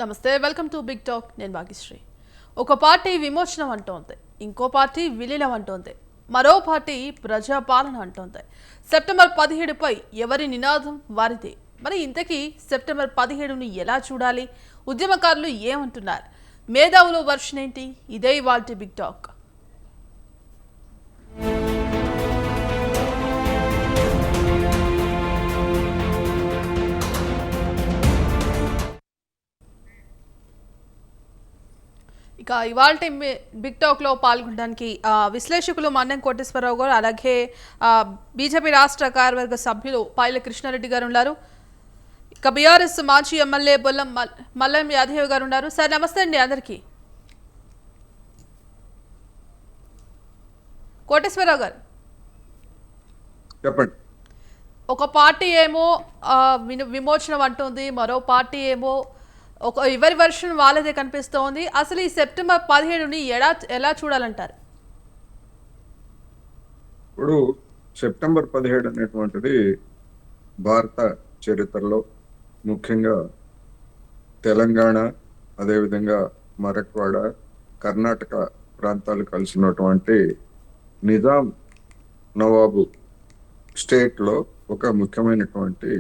నమస్తే, welcome to big talk. నేను భాగ్యశ్రీ. ఒక పార్టీ విమోచనం అంటోంది, ఇంకో పార్టీ విలీనం అంటోంది, మరో పార్టీ ప్రజాపాలన అంటోంది. సెప్టెంబర్ 17పై ఎవరి నినాదం వారిదే. మరి ఇంతకీ సెప్టెంబర్ 17ని ఎలా చూడాలి? ఉద్యమకారులు ఏమంటున్నారు? మేధావుల వర్షన్ ఏంటి? ఇదే ఇవాల్టి బిగ్ టాక్. ఇక ఇవాళ బిగ్ టాక్లో పాల్గొనడానికి విశ్లేషకులు మన్నం కోటేశ్వరరావు గారు, అలాగే బీజేపీ రాష్ట్ర కార్యవర్గ సభ్యులు పైల కృష్ణారెడ్డి గారు ఉన్నారు. ఇక బీఆర్ఎస్ మాజీ ఎమ్మెల్యే బొల్లం మల్లం యాదవ్ గారు ఉన్నారు. సార్ నమస్తే అండి అందరికీ. కోటేశ్వరరావు గారు చెప్పండి. ఒక పార్టీ ఏమో విమోచనం అంటుంది, మరో పార్టీ ఏమో ఎవరి వర్షన్ వాళ్ళదే కనిపిస్తోంది. అసలు ఈ సెప్టెంబర్ 17ని ఎలా చూడాలంటారు? ఇప్పుడు సెప్టెంబర్ 17 అనేటువంటిది భారత చరిత్రలో ముఖ్యంగా తెలంగాణ, అదేవిధంగా మరక్వాడ, కర్ణాటక ప్రాంతాలు కలిసినటువంటి నిజాం నవాబు స్టేట్లో ఒక ముఖ్యమైనటువంటి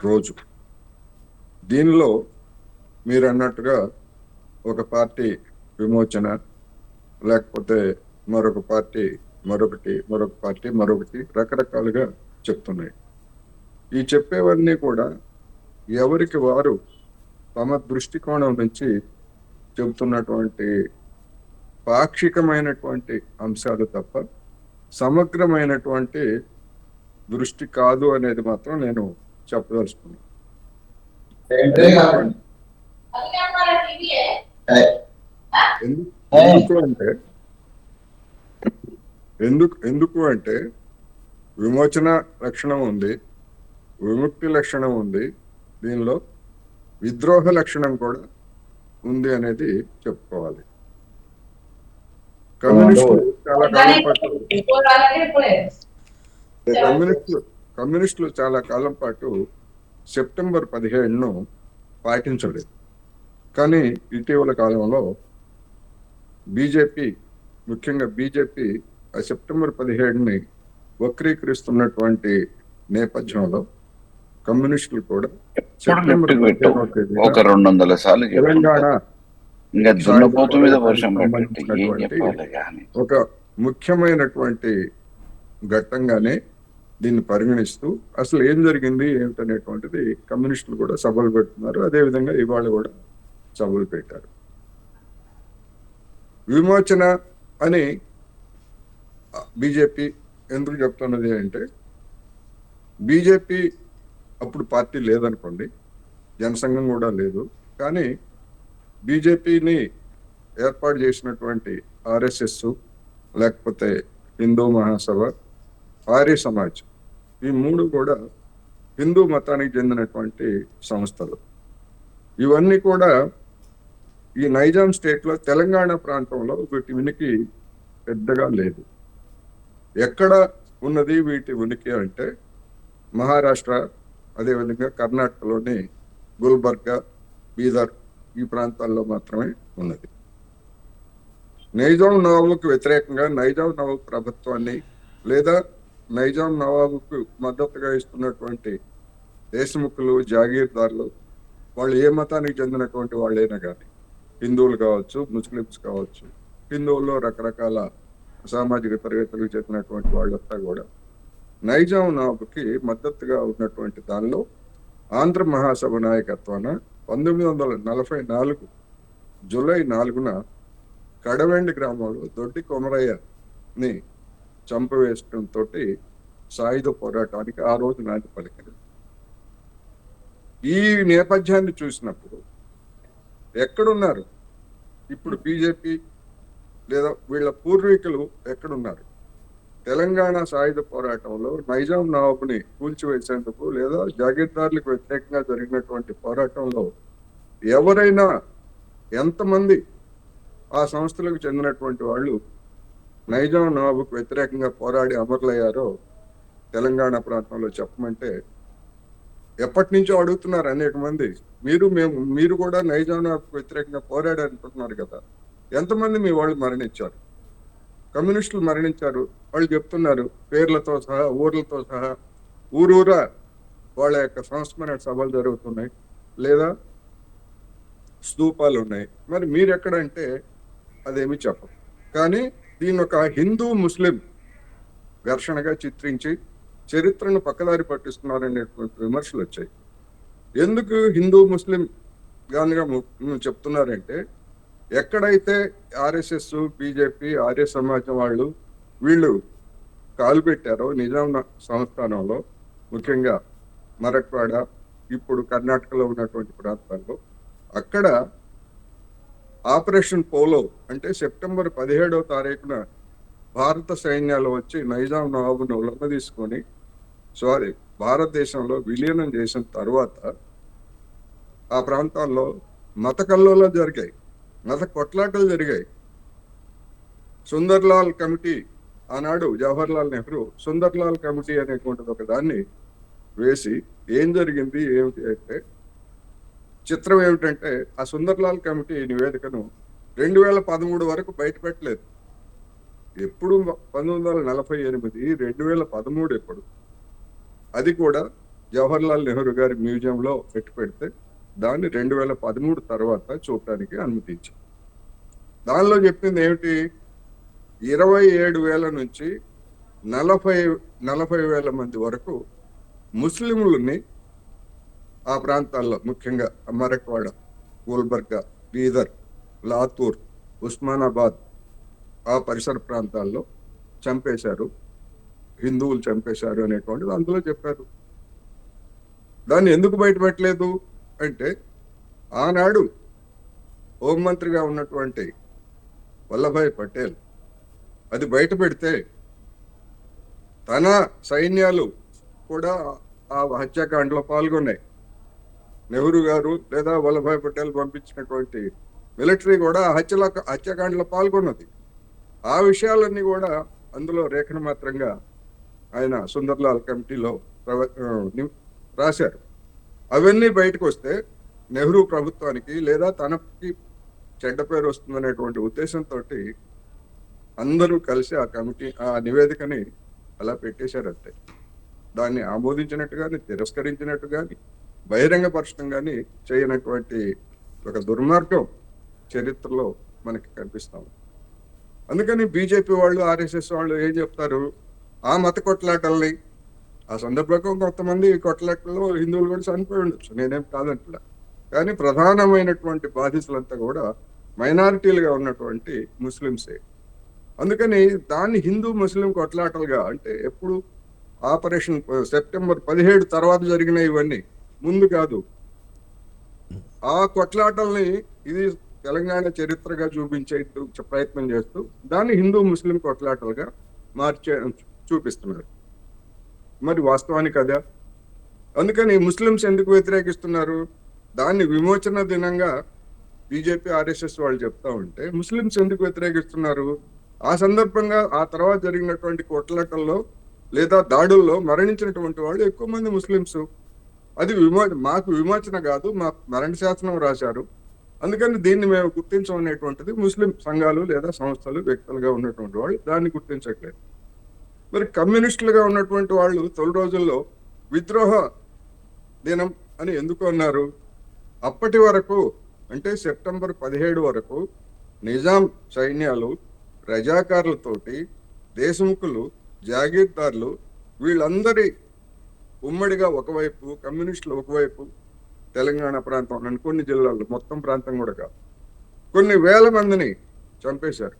రోజు. దీనిలో మీరు అన్నట్టుగా ఒక పార్టీ విమోచన, లేకపోతే మరొక పార్టీ మరొకటి రకరకాలుగా చెప్తున్నాయి. ఈ చెప్పేవన్నీ కూడా ఎవరికి వారు తమ దృష్టికోణం నుంచి చెబుతున్నటువంటి పాక్షికమైనటువంటి అంశాలు తప్ప సమగ్రమైనటువంటి దృష్టి కాదు అనేది మాత్రం నేను చెప్పదలుచుకున్నాను. ఎందుకు అంటే విమోచన లక్షణం ఉంది, విముక్తి లక్షణం ఉంది, దీనిలో విద్రోహ లక్షణం కూడా ఉంది అనేది చెప్పుకోవాలి. కమ్యూనిస్టులు చాలా కాలం పాటు సెప్టెంబర్ 17ను పాటించలేదు. కానీ ఇటీవల కాలంలో ముఖ్యంగా బీజేపీ ఆ సెప్టెంబర్ 17ని వక్రీకరిస్తున్నటువంటి నేపథ్యంలో కమ్యూనిస్టులు కూడా సెప్టెంబర్ 200 సార్లు తెలంగాణ ఒక ముఖ్యమైనటువంటి ఘట్టంగానే దీన్ని పరిగణిస్తూ అసలు ఏం జరిగింది ఏమిటనేటువంటిది కమ్యూనిస్టులు కూడా సభలు పెడుతున్నారు. అదేవిధంగా ఇవాళ కూడా సభలు పెట్టారు. విమోచన అని బీజేపీ ఎందుకు చెప్తున్నది అంటే, బీజేపీ అప్పుడు పార్టీ లేదనుకోండి, జనసంఘం కూడా లేదు, కానీ బీజేపీని ఏర్పాటు చేసినటువంటి ఆర్ఎస్ఎస్, లేకపోతే హిందూ మహాసభ, ఆర్య సమాజ్, ఈ మూడు కూడా హిందూ మతానికి చెందినటువంటి సంస్థలు. ఇవన్నీ కూడా ఈ నైజాం స్టేట్లో తెలంగాణ ప్రాంతంలో వీటి ఉనికి పెద్దగా లేదు. ఎక్కడ ఉన్నది వీటి ఉనికి అంటే మహారాష్ట్ర, అదేవిధంగా కర్ణాటకలోని గుల్బర్గా, బీదర్, ఈ ప్రాంతాల్లో మాత్రమే ఉన్నది. నైజాం నవాబుకు వ్యతిరేకంగా నైజాం నవాబు ప్రభుత్వాన్ని లేదా నైజాం నవాబుకు మద్దతుగా ఇస్తున్నటువంటి దేశముఖులు, జాగీర్దారులు, వాళ్ళు ఏ మతానికి చెందినటువంటి వాళ్ళైనా కానీ, హిందువులు కావచ్చు, ముస్లిమ్స్ కావచ్చు, హిందువుల్లో రకరకాల సామాజిక తరగతులకు చెందినటువంటి వాళ్ళంతా కూడా నైజాం నవాబుకి మద్దతుగా ఉన్నటువంటి దానిలో ఆంధ్ర మహాసభ నాయకత్వాన 1944 జూలై 4న కడవెండి గ్రామంలో దొడ్డి కొమరయ్యని చంపవేయడంతో సాయుధ పోరాటానికి ఆ రోజు నాటి పలికింది. ఈ నేపథ్యాన్ని చూసినప్పుడు ఎక్కడున్నారు ఇప్పుడు బీజేపీ లేదా వీళ్ళ పూర్వీకులు ఎక్కడున్నారు? తెలంగాణ సాయుధ పోరాటంలో నైజాం నవాబుని కూల్చివేసేందుకు లేదా జాగీర్దారులకు వ్యతిరేకంగా జరిగినటువంటి పోరాటంలో ఎవరైనా, ఎంతమంది ఆ సంస్థలకు చెందినటువంటి వాళ్ళు నైజాం నవాబుకు వ్యతిరేకంగా పోరాడి అమరులయ్యారో తెలంగాణ ప్రాంతంలో చెప్పమంటే ఎప్పటి నుంచో అడుగుతున్నారు అనేక మంది. మీరు కూడా నైజాం వ్యతిరేకంగా పోరాడారనుకుంటున్నారు కదా, ఎంతమంది మీ వాళ్ళు మరణించారు? కమ్యూనిస్టులు మరణించారు. వాళ్ళు చెప్తున్నారు పేర్లతో సహా, ఊర్లతో సహా. ఊరూరా వాళ్ళ యొక్క సంస్మరణ సభలు జరుగుతున్నాయి, లేదా స్తూపాలు ఉన్నాయి. మరి మీరు ఎక్కడంటే అదేమి చెప్పరు. కానీ దీని ఒక హిందూ ముస్లిం ఘర్షణగా చిత్రించి చరిత్రను పక్కదారి పట్టిస్తున్నారనేటువంటి విమర్శలు వచ్చాయి. ఎందుకు హిందూ ముస్లిం గానిగా చెప్తున్నారంటే, ఎక్కడైతే ఆర్ఎస్ఎస్, బీజేపీ, ఆర్య సమాజం వీళ్ళు కాలు పెట్టారో నిజాం సంస్థానంలో, ముఖ్యంగా మరక్వాడ, ఇప్పుడు కర్ణాటకలో ఉన్నటువంటి ప్రాంతాల్లో, అక్కడ ఆపరేషన్ పోలో అంటే సెప్టెంబర్ 17వ తారీఖున భారత సైన్యాలు వచ్చి నైజాం నవాబును లొంగ తీసుకొని భారతదేశంలో విలీనం చేసిన తర్వాత ఆ ప్రాంతాల్లో మత కల్లోలాలు జరిగాయి, మత కొట్లాటలు జరిగాయి. సుందర్లాల్ కమిటీ, ఆనాడు జవహర్లాల్ నెహ్రూ సుందర్లాల్ కమిటీ అనేటువంటిది ఒక దాన్ని వేసి ఏం జరిగింది ఏమిటి అంటే, చిత్రం ఏమిటంటే ఆ సుందర్లాల్ కమిటీ నివేదికను 2013 వరకు బయటపెట్టలేదు. ఎప్పుడు 1948, 2013 ఎప్పుడు, అది కూడా జవహర్లాల్ నెహ్రూ గారి మ్యూజియంలో పెడితే దాన్ని 2013 తర్వాత చూడటానికి అనుమతించారు. దానిలో చెప్పింది ఏమిటి, 27,000 నుంచి 40,000 మంది వరకు ముస్లింలని ఆ ప్రాంతాల్లో, ముఖ్యంగా మరక్వాడ, గుల్బర్గా, బీదర్, లాతూర్, ఉస్మానాబాద్, ఆ పరిసర ప్రాంతాల్లో చంపేశారు, హిందువులు చంపేశారు అనేటువంటిది అందులో చెప్పారు. దాన్ని ఎందుకు బయటపెట్టలేదు అంటే, ఆనాడు హోంమంత్రిగా ఉన్నటువంటి వల్లభాయ్ పటేల్ అది బయట పెడితే తన సైన్యాలు కూడా ఆ హత్యాకాండలో పాల్గొన్నాయి. నెహ్రూ గారు లేదా వల్లభాయ్ పటేల్ పంపించినటువంటి మిలిటరీ కూడా హత్యాకాండలో పాల్గొన్నది. ఆ విషయాలన్నీ కూడా అందులో రేఖన మాత్రంగా ఆయన సుందర్లాల్ కమిటీలో రాశారు. అవన్నీ బయటకు వస్తే నెహ్రూ ప్రభుత్వానికి లేదా తనకి చెడ్డ పేరు వస్తుందనేటువంటి ఉద్దేశంతో అందరూ కలిసి ఆ నివేదికని అలా పెట్టేశారు. అంతే. దాన్ని ఆమోదించినట్టు కానీ, తిరస్కరించినట్టు కానీ, బహిరంగపరచడం కానీ చేయనటువంటి ఒక దుర్మార్గం చరిత్రలో మనకి కనిపిస్తాం. అందుకని బీజేపీ వాళ్ళు, ఆర్ఎస్ఎస్ వాళ్ళు ఏం చెప్తారు, ఆ మత కొట్లాటల్ని, ఆ సందర్భంగా కొంతమంది కొట్లాటల్లో హిందువులు కూడా చనిపోయి ఉండొచ్చు, నేనేం కాదంటలా, కానీ ప్రధానమైనటువంటి బాధితులంతా కూడా మైనారిటీలుగా ఉన్నటువంటి ముస్లింసే. అందుకని దాన్ని హిందూ ముస్లిం కొట్లాటలుగా, అంటే ఎప్పుడు ఆపరేషన్ సెప్టెంబర్ 17 తర్వాత జరిగిన ఇవన్నీ, ముందు కాదు, ఆ కొట్లాటల్ని ఇది తెలంగాణ చరిత్రగా చూపించే ప్రయత్నం చేస్తూ దాన్ని హిందూ ముస్లిం కొట్లాటలుగా చూపిస్తున్నారు. మరి వాస్తవానికి అదా? అందుకని ముస్లింస్ ఎందుకు వ్యతిరేకిస్తున్నారు? దాన్ని విమోచన దినంగా బీజేపీ, ఆర్ఎస్ఎస్ వాళ్ళు చెప్తా ఉంటే ముస్లింస్ ఎందుకు వ్యతిరేకిస్తున్నారు? ఆ సందర్భంగా ఆ తర్వాత జరిగినటువంటి కొట్లాటల్లో లేదా దాడుల్లో మరణించినటువంటి వాళ్ళు ఎక్కువ మంది ముస్లింస్. అది మాకు విమోచన కాదు, మాకు మరణ శాసనం రాశారు, అందుకని దీన్ని మేము గుర్తించం అనేటువంటిది ముస్లిం సంఘాలు లేదా సంస్థలు, వ్యక్తులుగా ఉన్నటువంటి వాళ్ళు దాన్ని గుర్తించట్లేదు. మరి కమ్యూనిస్టులుగా ఉన్నటువంటి వాళ్ళు తొలి రోజుల్లో విద్రోహ దినం అని ఎందుకు అన్నారు? అప్పటి వరకు, అంటే సెప్టెంబర్ 17 వరకు నిజాం సైన్యాలు రజాకారులతోటి, దేశముఖులు, జాగీర్దార్లు వీళ్ళందరి ఉమ్మడిగా ఒకవైపు, కమ్యూనిస్టులు ఒకవైపు, తెలంగాణ ప్రాంతం కొన్ని జిల్లాల్లో, మొత్తం ప్రాంతం కూడా కాదు, కొన్ని వేల మందిని చంపేశారు,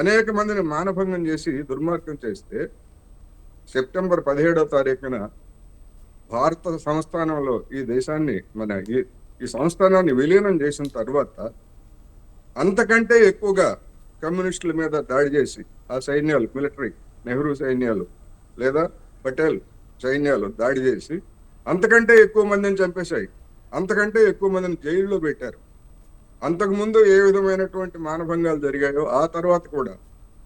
అనేక మందిని మానభంగం చేసి దుర్మార్గం చేస్తే సెప్టెంబర్ 17వ తారీఖున భారత సంస్థానంలో ఈ దేశాన్ని, ఈ సంస్థానాన్ని విలీనం చేసిన తర్వాత అంతకంటే ఎక్కువగా కమ్యూనిస్టుల మీద దాడి చేసి ఆ సైన్యాలు, మిలిటరీ, నెహ్రూ సైన్యాలు లేదా పటేల్ సైన్యాలు దాడి చేసి అంతకంటే ఎక్కువ మందిని చంపేశాయి, అంతకంటే ఎక్కువ మందిని జైల్లో పెట్టారు. అంతకుముందు ఏ విధమైనటువంటి మానభంగాలు జరిగాయో ఆ తర్వాత కూడా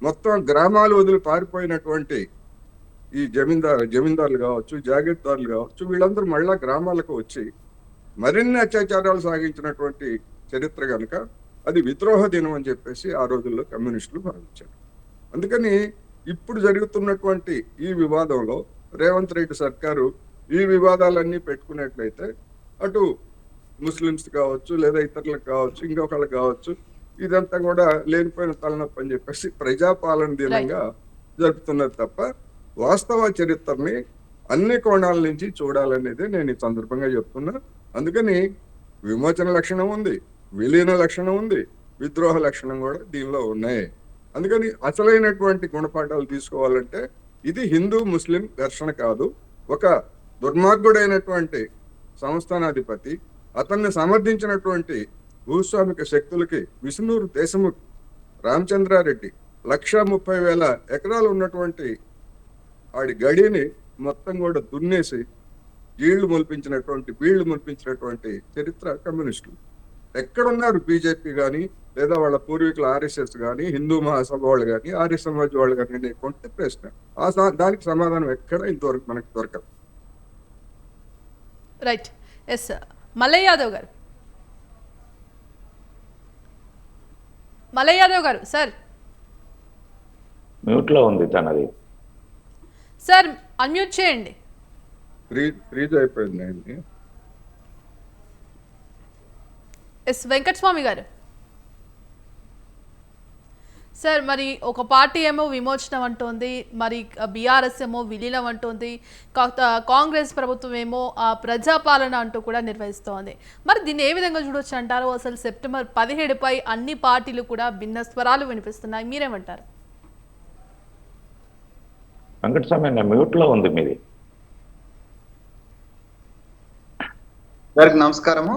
మొత్తం గ్రామాలు వదిలి పారిపోయినటువంటి ఈ జమీందారులు కావచ్చు, జాగీర్దారులు కావచ్చు, వీళ్ళందరూ మళ్ళా గ్రామాలకు వచ్చి మరిన్ని అత్యాచారాలు సాగించినటువంటి చరిత్ర కనుక అది విద్రోహ దినం అని చెప్పేసి ఆ రోజుల్లో కమ్యూనిస్టులు భావించారు. అందుకని ఇప్పుడు జరుగుతున్నటువంటి ఈ వివాదంలో రేవంత్ రెడ్డి సర్కారు ఈ వివాదాలన్నీ పెట్టుకున్నట్లయితే అటు ముస్లిమ్స్ కావచ్చు, లేదా ఇతరులకు కావచ్చు, ఇంకొకళ్ళకి కావచ్చు, ఇదంతా కూడా లేనిపోయిన తలనొప్పి అని చెప్పేసి ప్రజాపాలన దినంగా జరుపుతున్నది తప్ప వాస్తవ చరిత్రని అన్ని కోణాల నుంచి చూడాలనేది నేను ఈ సందర్భంగా చెప్తున్నా. అందుకని విమోచన లక్షణం ఉంది, విలీన లక్షణం ఉంది, విద్రోహ లక్షణం కూడా దీనిలో ఉన్నాయి. అందుకని అసలైనటువంటి గుణపాఠాలు తీసుకోవాలంటే ఇది హిందూ ముస్లిం ఘర్షణ కాదు. ఒక దుర్మార్గుడైనటువంటి సంస్థానాధిపతి, అతన్ని సమర్థించినటువంటి భూస్వామిక శక్తులకి విష్ణూరు దేశముఖ్ రామచంద్రారెడ్డి 1,30,000 ఎకరాలు ఉన్నటువంటి ఆడి గడిని మొత్తం కూడా దున్నేసి బీళ్లు మొలిపించినటువంటి చరిత్ర కమ్యూనిస్టులు. ఎక్కడున్నారు బీజేపీ కానీ, లేదా వాళ్ళ పూర్వీకుల ఆర్ఎస్ఎస్ కానీ, హిందూ మహాసభ వాళ్ళు కానీ, ఆర్య సమాజ్ వాళ్ళు కానీ కొంటే ప్రశ్న. దానికి సమాధానం ఎక్కడ ఇంతవరకు మనకు దొరకదు. రైట్. ఎస్ మల్లయ్య యాదవ్ గారు. మల్లయ్య యాదవ్ గారు సార్. మ్యూట్లో ఉంది తనది. సార్ అన్మ్యూట్ చేయండి. ఫ్రీజ్ అయిపోయింది ఆయన్ని. ఎస్ వెంకటస్వామి గారు. సార్ మరి ఒక పార్టీ ఏమో విమోచనం అంటోంది, మరి బీఆర్ఎస్ ఏమో విలీనం అంటోంది, కాంగ్రెస్ ప్రభుత్వం ఏమో ప్రజాపాలన అంటూ కూడా నిర్వహిస్తోంది. మరి దీన్ని ఏ విధంగా చూడొచ్చు అంటారు? అసలు సెప్టెంబర్ 17పై అన్ని పార్టీలు కూడా భిన్న స్వరాలు వినిపిస్తున్నాయి, మీరేమంటారు? వెంకటస్వామి మ్యూట్లో ఉంది మీది. గారికి నమస్కారము.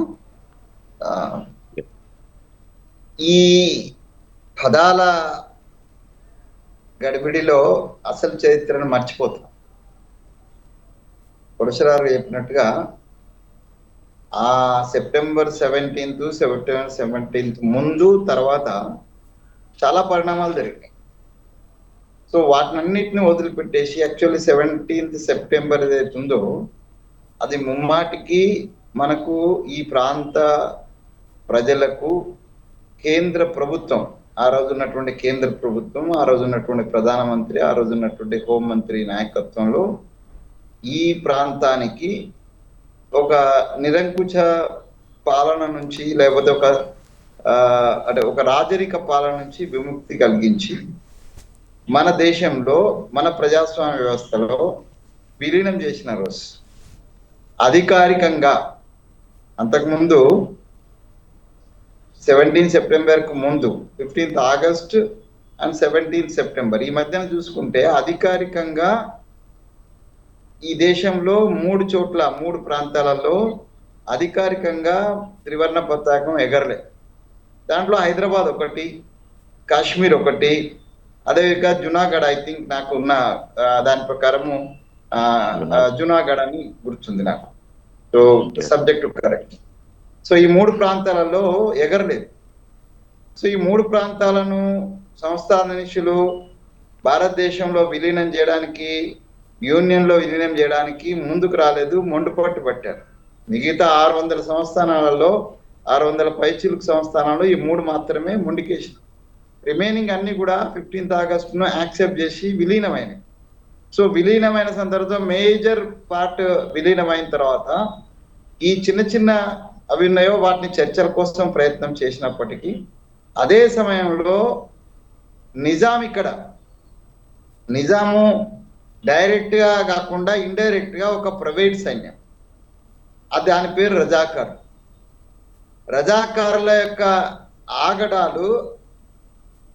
ఈ పదాల గడిబిడిలో అసలు చరిత్రను మర్చిపోతున్నాం. పురుషరారు చెప్పినట్టుగా ఆ సెప్టెంబర్ 17th ముందు తర్వాత చాలా పరిణామాలు జరిగినాయి. సో వాటినన్నిటిని వదిలిపెట్టేసి యాక్చువల్లీ 17th సెప్టెంబర్ ఏదైతే ఉందో అది ముమ్మాటికి మనకు ఈ ప్రాంత ప్రజలకు కేంద్ర ప్రభుత్వం, ఆ రోజు ఉన్నటువంటి కేంద్ర ప్రభుత్వం, ఆ రోజు ఉన్నటువంటి ప్రధానమంత్రి, ఆ రోజు ఉన్నటువంటి హోంమంత్రి నాయకత్వంలో ఈ ప్రాంతానికి ఒక నిరంకుశ పాలన నుంచి, లేకపోతే ఒక రాజరిక పాలన నుంచి విముక్తి కలిగించి మన దేశంలో మన ప్రజాస్వామ్య వ్యవస్థలో విలీనం చేసిన రోజు అధికారికంగా. అంతకుముందు 17 సెప్టెంబర్కు ముందు 15th August and 17th September ఈ మధ్యన చూసుకుంటే అధికారికంగా ఈ దేశంలో 3 చోట్ల 3 ప్రాంతాలలో అధికారికంగా త్రివర్ణ పతాకం ఎగరలే. దాంట్లో హైదరాబాద్ ఒకటి, కాశ్మీర్ ఒకటి, అదేవిధంగా జునాగఢ్, ఐ థింక్ నాకు ఉన్న దాని ప్రకారము జునాగఢ్ అని గుర్తుంది నాకు. So subject correct. సో ఈ 3 ప్రాంతాలలో ఎగరలేదు. సో ఈ 3 ప్రాంతాలను సంస్థానాధీశులు భారతదేశంలో విలీనం చేయడానికి, యూనియన్లో విలీనం చేయడానికి ముందుకు రాలేదు, మొండుపట్టు పట్టారు. మిగతా 600 సంస్థానాలలో 600 పైచిలుకు సంస్థానాలు ఈ 3 మాత్రమే ముందుకేసి, రిమైనింగ్ అన్ని కూడా 15th ఆగస్టును యాక్సెప్ట్ చేసి విలీనమైనవి. సో విలీనమైన సందర్భంలో మేజర్ పార్ట్ విలీనమైన తర్వాత ఈ చిన్న చిన్న అవి ఉన్నాయో వాటిని చర్చల కోసం ప్రయత్నం చేసినప్పటికీ అదే సమయంలో నిజాము డైరెక్ట్ గా కాకుండా ఇండైరెక్ట్ గా ఒక ప్రైవేట్ సైన్యం, అది దాని పేరు రజాకారుల యొక్క ఆగడాలు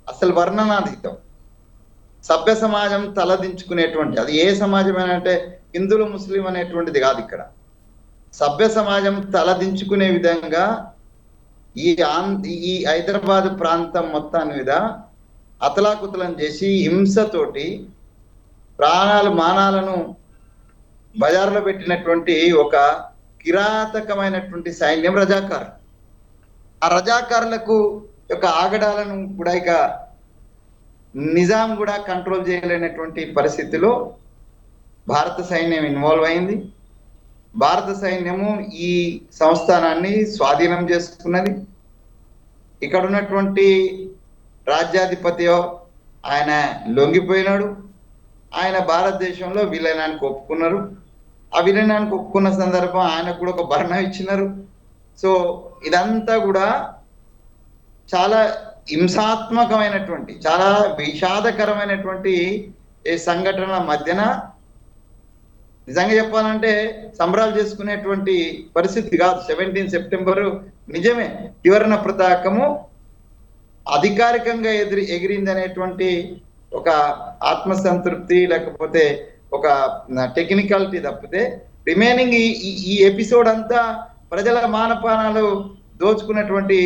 అసలు వర్ణనాతీతం. సభ్య సమాజం తలదించుకునేటువంటి, అది ఏ సమాజం అంటే హిందువులు ముస్లిం అనేటువంటిది కాదు. ఇక్కడ సభ్య సమాజం తలదించుకునే విధంగా ఈ హైదరాబాద్ ప్రాంతం మొత్తాన్ని మీద అతలాకుతలం చేసి హింసతోటి మానాలను బజార్లో పెట్టినటువంటి ఒక కిరాతకమైనటువంటి సైన్యం రజాకారు. ఆ రజాకారులకు యొక్క ఆగడాలను కూడా ఇక నిజాం కూడా కంట్రోల్ చేయలేనటువంటి పరిస్థితిలో భారత సైన్యం ఇన్వాల్వ్ అయింది. భారత సైన్యము ఈ సంస్థానాన్ని స్వాధీనం చేసుకున్నది. ఇక్కడ ఉన్నటువంటి రాజ్యాధిపతి ఆయన లొంగిపోయినాడు. ఆయన భారతదేశంలో విలీనానికి ఒప్పుకున్నారు. ఆ విలీనానికి ఒప్పుకున్న సందర్భం ఆయనకు కూడా ఒక భరణం ఇచ్చినారు. సో ఇదంతా కూడా చాలా హింసాత్మకమైనటువంటి, చాలా విషాదకరమైనటువంటి సంఘటనల మధ్యన నిజంగా చెప్పాలంటే సంబరాలు చేసుకునేటువంటి పరిస్థితి కాదు. 17 సెప్టెంబరు నిజమే త్రివర్ణ పతాకము అధికారికంగా ఎగిరింది అనేటువంటి ఒక ఆత్మసంతృప్తి లేకపోతే ఒక టెక్నికాలిటీ తప్పితే రిమైనింగ్ ఈ ఎపిసోడ్ అంతా ప్రజల మానపానాలు దోచుకున్నటువంటి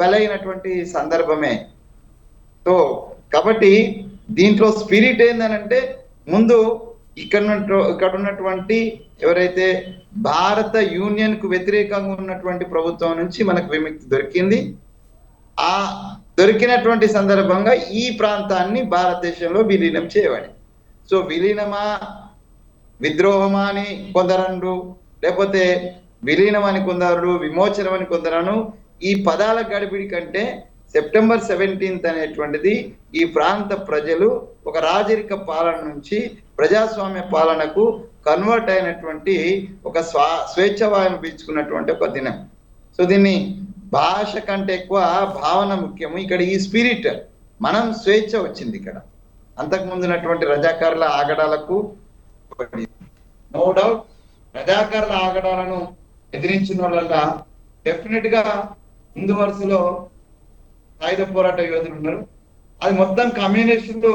బలైనటువంటి సందర్భమే. సో కాబట్టి దీంట్లో స్పిరిట్ ఏందనంటే ముందు ఇక్కడ ఉన్నటువంటి ఎవరైతే భారత యూనియన్ కు వ్యతిరేకంగా ఉన్నటువంటి ప్రభుత్వం నుంచి మనకు విముక్తి దొరికింది. ఆ దొరికినటువంటి సందర్భంగా ఈ ప్రాంతాన్ని భారతదేశంలో విలీనం చేయబడి, సో విలీనమా విద్రోహమా అని కొందరు, లేకపోతే విలీనం అని కొందరు, విమోచనం అని కొందరను. ఈ పదాల గడిపిడి కంటే సెప్టెంబర్ 17 అనేటువంటిది ఈ ప్రాంత ప్రజలు ఒక రాజరిక పాలన నుంచి ప్రజాస్వామ్య పాలనకు కన్వర్ట్ అయినటువంటి ఒక స్వేచ్ఛ వాయువు పీల్చుకున్నటువంటి ఒక దినం. సో దీన్ని భాష కంటే ఎక్కువ భావన ముఖ్యము. ఇక్కడ ఈ స్పిరిట్, మనం స్వేచ్ఛ వచ్చింది ఇక్కడ. అంతకు ముందున్నటువంటి రజాకారుల ఆగడాలకు నో డౌట్ రజాకారుల ఆగడాలను ఎదిరించిన వాళ్ళ డెఫినెట్ గా ముందు వరుసలో సాయుధ పోరాట యోధులు ఉన్నారు. అది మొత్తం కమ్యూనిస్టులు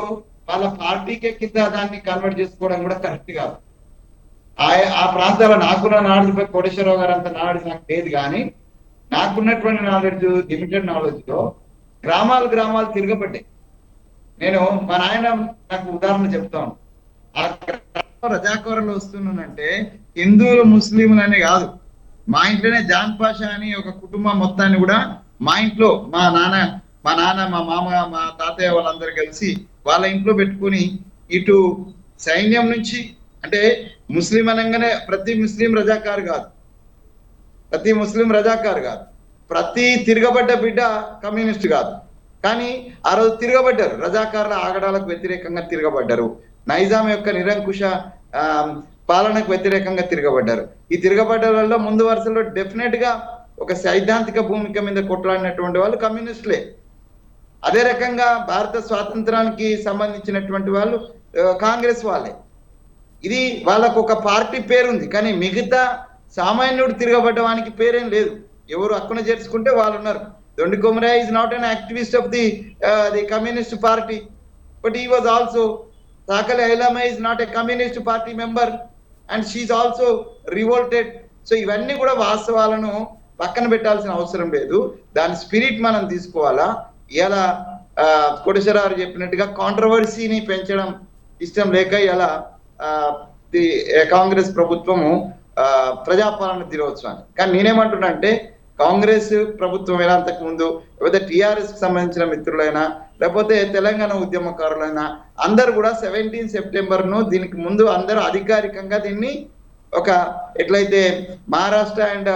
వాళ్ళ పార్టీకే కింద దాన్ని కన్వర్ట్ చేసుకోవడం కూడా కరెక్ట్ కాదు. ఆ ప్రాంతాల్లో నాకున్న నాలెడ్జ్ పై కోటేశ్వరరావు గారు అంత నాలెడ్జ్ నాకు లేదు, కానీ నాకున్నటువంటి నాలెడ్జ్, లిమిటెడ్ నాలెడ్జ్ లో గ్రామాలు తిరగబడ్డాయి. నేను మా నాయన నాకు ఉదాహరణ చెప్తాను. ఆ రజాకారులు వస్తున్నానంటే హిందువులు ముస్లింలు అనే కాదు, మా ఇంట్లోనే జాన్ పాషా అని ఒక కుటుంబం మొత్తాన్ని కూడా మా ఇంట్లో మా నాన్న మా మామ మా తాతయ్య వాళ్ళందరూ కలిసి వాళ్ళ ఇంట్లో పెట్టుకుని ఇటు సైన్యం నుంచి, అంటే ముస్లిం అనగానే ప్రతి ముస్లిం రజాకారు కాదు, ప్రతి తిరగబడ్డ బిడ్డ కమ్యూనిస్ట్ కాదు, కానీ ఆ రోజు తిరగబడ్డారు. రజాకారుల ఆగడాలకు వ్యతిరేకంగా తిరగబడ్డారు. నైజాం యొక్క నిరంకుశ పాలనకు వ్యతిరేకంగా తిరగబడ్డారు. ఈ తిరగబడ్డలలో ముందు వరుసలో డెఫినెట్ గా ఒక సైద్ధాంతిక భూమిక మీద కొట్లాడినటువంటి వాళ్ళు కమ్యూనిస్టులే. అదే రకంగా భారత స్వాతంత్రానికి సంబంధించినటువంటి వాళ్ళు కాంగ్రెస్ వాళ్ళే. ఇది వాళ్ళకు ఒక పార్టీ పేరుంది, కానీ మిగతా సామాన్యుడు తిరగబడ్డవానికి పేరేం లేదు. ఎవరు హక్కున చేర్చుకుంటే వాళ్ళు ఉన్నారు. దొండి Komaraiah is not an activist of the communist party, but he was also, Sakali Ailama is not a communist party member and she is also revolted. So ఇవన్నీ కూడా వాస్తవాలను పక్కన పెట్టాల్సిన అవసరం లేదు. దాని స్పిరిట్ మనం తీసుకోవాలా. ఇలా కోటేశ్వరరావు చెప్పినట్టుగా కాంట్రవర్సీని పెంచడం ఇష్టం లేక ఇలా కాంగ్రెస్ ప్రభుత్వము ప్రజాపాలన దినోత్సవాన్ని, కానీ నేనేమంటున్నా అంటే కాంగ్రెస్ ప్రభుత్వం అయినా అంతకు ముందు లేకపోతే టిఆర్ఎస్ కి సంబంధించిన మిత్రులైనా లేకపోతే తెలంగాణ ఉద్యమకారులైనా అందరు కూడా 17 సెప్టెంబర్ను దీనికి ముందు అందరూ అధికారికంగా దీన్ని ఒక ఎట్లయితే మహారాష్ట్ర అండ్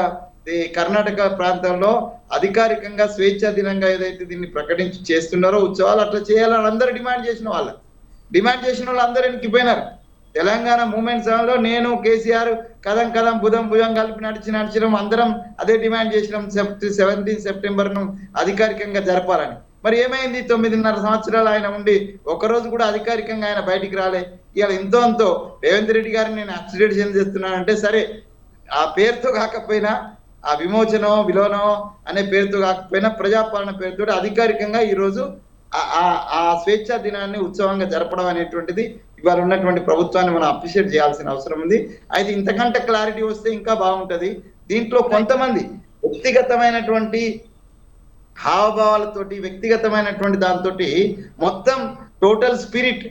కర్ణాటక ప్రాంతంలో అధికారికంగా స్వేచ్ఛా దినంగా ఏదైతే దీన్ని ప్రకటించి చేస్తున్నారో ఉత్సవాలు అట్లా చేయాలని అందరూ డిమాండ్ చేసిన వాళ్ళు అందరూ ఎన్నికిపోయినారు. తెలంగాణ మూమెంట్ సమయంలో నేను కేసీఆర్ కదం భుజం కలిపి నడిచినాం, అందరం అదే డిమాండ్ చేసినాం 17 సెప్టెంబర్ను అధికారికంగా జరపాలని. మరి ఏమైంది? 9.5 సంవత్సరాలు ఆయన ఉండి ఒకరోజు కూడా అధికారికంగా ఆయన బయటికి రాలే. ఇవాళ అంతో రేవంత్ రెడ్డి గారిని నేను అప్డేట్ చేస్తున్నానంటే సరే, ఆ పేరుతో కాకపోయినా, ఆ విమోచనం విలోనం అనే పేరుతో కాకపోయినా ప్రజాపాలన పేరుతో అధికారికంగా ఈరోజు ఆ స్వేచ్ఛా దినాన్ని ఉత్సవంగా జరపడం అనేటువంటిది ఇవాళ ఉన్నటువంటి ప్రభుత్వాన్ని మనం అప్రిషియేట్ చేయాల్సిన అవసరం ఉంది. అయితే ఇంతకంటే క్లారిటీ వస్తే ఇంకా బాగుంటది. దీంట్లో కొంతమంది వ్యక్తిగతమైనటువంటి హావభావాలతోటి, వ్యక్తిగతమైనటువంటి దాంతో మొత్తం టోటల్ స్పిరిట్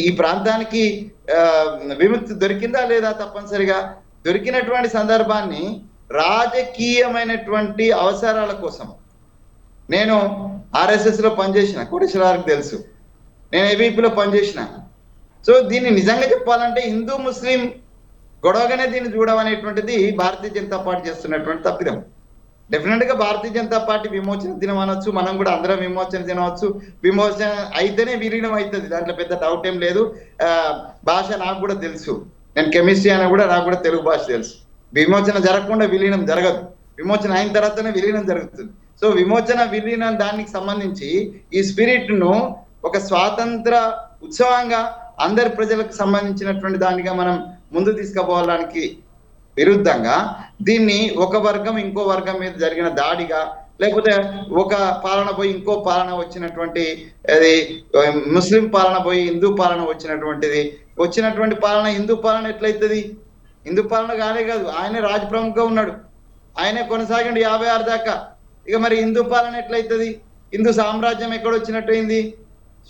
ఈ ప్రాంతానికి విముక్తి దొరికిందా లేదా, తప్పనిసరిగా దొరికినటువంటి సందర్భాన్ని రాజకీయమైనటువంటి అవసరాల కోసం, నేను RSS లో పనిచేసిన, కోటేశ్వరరావుకి తెలుసు, నేను AVP లో పనిచేసిన, సో దీన్ని నిజంగా చెప్పాలంటే హిందూ ముస్లిం గొడవగానే దీన్ని చూడమనేటువంటిది భారతీయ జనతా పార్టీ చేస్తున్నటువంటి తప్పిదం. డెఫినెట్ గా భారతీయ జనతా పార్టీ విమోచన దినం అనొచ్చు, మనం కూడా అందరం విమోచన దినం అవచ్చు. విమోచన అయితేనే విలీనం అవుతుంది, దాంట్లో పెద్ద డౌట్ ఏం లేదు. భాష నాకు కూడా తెలుసు, నేను కెమిస్ట్రీ అయినా కూడా నాకు కూడా తెలుగు భాష తెలుసు. విమోచన జరగకుండా విలీనం జరగదు, విమోచన అయిన తర్వాతనే విలీనం జరుగుతుంది. సో విమోచన విలీనం దానికి సంబంధించి ఈ స్పిరిట్ ను ఒక స్వాతంత్ర ఉత్సవంగా అందరి ప్రజలకు సంబంధించినటువంటి దానిగా మనం ముందు తీసుకుపోవడానికి విరుద్ధంగా దీన్ని ఒక వర్గం ఇంకో వర్గం మీద జరిగిన దాడిగా, లేకపోతే ఒక పాలన పోయి ఇంకో పాలన వచ్చినటువంటి అది ముస్లిం పాలన పోయి హిందూ పాలన వచ్చినటువంటి పాలన హిందూ పాలన ఎట్లయితుంది? హిందూ పాలన కానే కాదు, ఆయనే రాజ ప్రముఖంగా ఉన్నాడు, ఆయనే కొనసాగండి 56 దాకా. ఇక మరి హిందూ పాలన ఎట్లయితుంది? హిందూ సామ్రాజ్యం ఎక్కడ వచ్చినట్టయింది?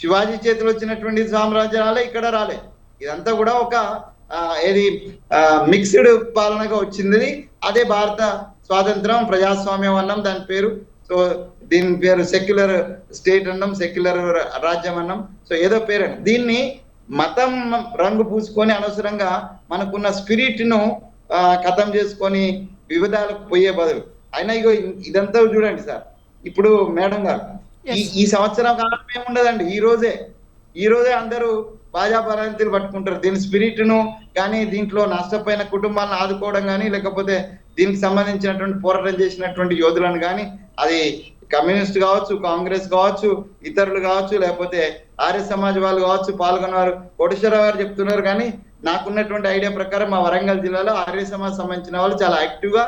శివాజీ చేతిలో వచ్చినటువంటి సామ్రాజ్యం రాలే, ఇక్కడ రాలే. ఇదంతా కూడా ఒక ఏది మిక్స్డ్ పాలనగా వచ్చింది. అదే భారత స్వాతంత్రం, ప్రజాస్వామ్యం అన్నాం దాని పేరు. సో దీని పేరు సెక్యులర్ స్టేట్ అన్నాం, సెక్యులర్ రాజ్యం అన్నాం. సో ఏదో పేరు దీన్ని మతం రంగు పూసుకొని అనవసరంగా మనకున్న స్పిరిట్ ను ఖతం చేసుకొని వివిధాలకు పోయే బదులు అయినా ఇగో ఇదంతా చూడండి సార్. ఇప్పుడు మేడం గారు ఈ సంవత్సరం కాలం ఏముండదండి, ఈ రోజే అందరూ బాజాపరాంతిలు పట్టుకుంటారు. దీని స్పిరిట్ ను కానీ, దీంట్లో నష్టపోయిన కుటుంబాలను ఆదుకోవడం కానీ, లేకపోతే దీనికి సంబంధించినటువంటి పోరాటం చేసినటువంటి యోధులను కానీ, అది కమ్యూనిస్ట్ కావచ్చు, కాంగ్రెస్ కావచ్చు, ఇతరులు కావచ్చు, లేకపోతే ఆర్య సమాజ్ వాళ్ళు కావచ్చు పాల్గొన్నారు. కోటేశ్వరరావు గారు చెప్తున్నారు కానీ నాకున్నటువంటి ఐడియా ప్రకారం మా వరంగల్ జిల్లాలో ఆర్య సమాజ్ సంబంధించిన వాళ్ళు చాలా యాక్టివ్ గా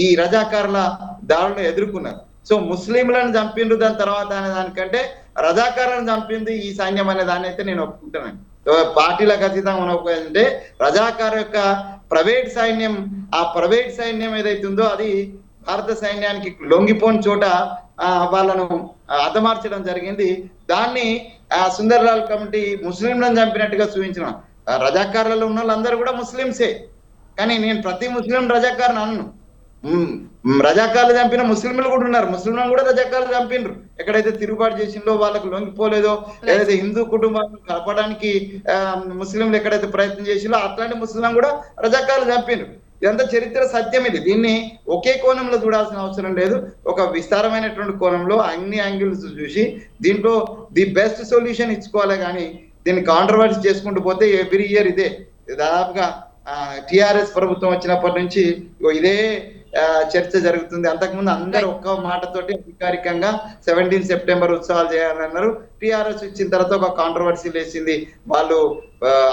ఈ రజాకారుల దాడులను ఎదుర్కొన్నారు. సో ముస్లింలను చంపిండ్రు దాని తర్వాత అనే దానికంటే రజాకారులను చంపింది ఈ సైన్యం అనే దాన్ని అయితే నేను ఒప్పుకుంటానండి. పార్టీలకు అతీతంగా అంటే రజాకారు యొక్క ప్రైవేట్ సైన్యం, ఆ ప్రైవేట్ సైన్యం ఏదైతే ఉందో అది భారత సైన్యానికి లొంగిపోని చోట వాళ్ళను హతమార్చడం జరిగింది. దాన్ని సుందర్లాల్ కమిటీ ముస్లింలను చంపినట్టుగా చూపించిన రజాకారులలో ఉన్న వాళ్ళందరూ కూడా ముస్లింసే. కానీ నేను ప్రతి ముస్లిం రజాకారుని అన్ను. రజాకారులు చంపిన ముస్లింలు కూడా ఉన్నారు, ముస్లింలను కూడా రజాకారులు చంపినరు. ఎక్కడైతే తిరుగుబాటు చేసిందో వాళ్ళకు లొంగిపోలేదో, ఏదైతే హిందూ కుటుంబాలను కలపడానికి ముస్లింలు ఎక్కడైతే ప్రయత్నం చేసిందో అట్లాంటి ముస్లింలను కూడా రజాకారులు చంపినరు. ఇదంతా చరిత్ర సత్యం. దీన్ని ఒకే కోణంలో చూడాల్సిన అవసరం లేదు, ఒక విస్తారమైనటువంటి కోణంలో అన్ని యాంగిల్స్ చూసి దీంట్లో ది బెస్ట్ సొల్యూషన్ ఇచ్చుకోవాలి. కానీ దీన్ని కాంట్రవర్సీ చేసుకుంటూ పోతే ఎవ్రీ ఇయర్ ఇదే దాదాపుగా టిఆర్ఎస్ ప్రభుత్వం వచ్చినప్పటి నుంచి ఇదే చర్చ జరుగుతుంది. అంతకుముందు అందరూ ఒక్క మాటతోటి అధికారికంగా 17 సెప్టెంబర్ ఉత్సవాలు చేయాలన్నారు. టిఆర్ఎస్ ఇచ్చిన తర్వాత ఒక కాంట్రవర్సీ లేచింది. వాళ్ళు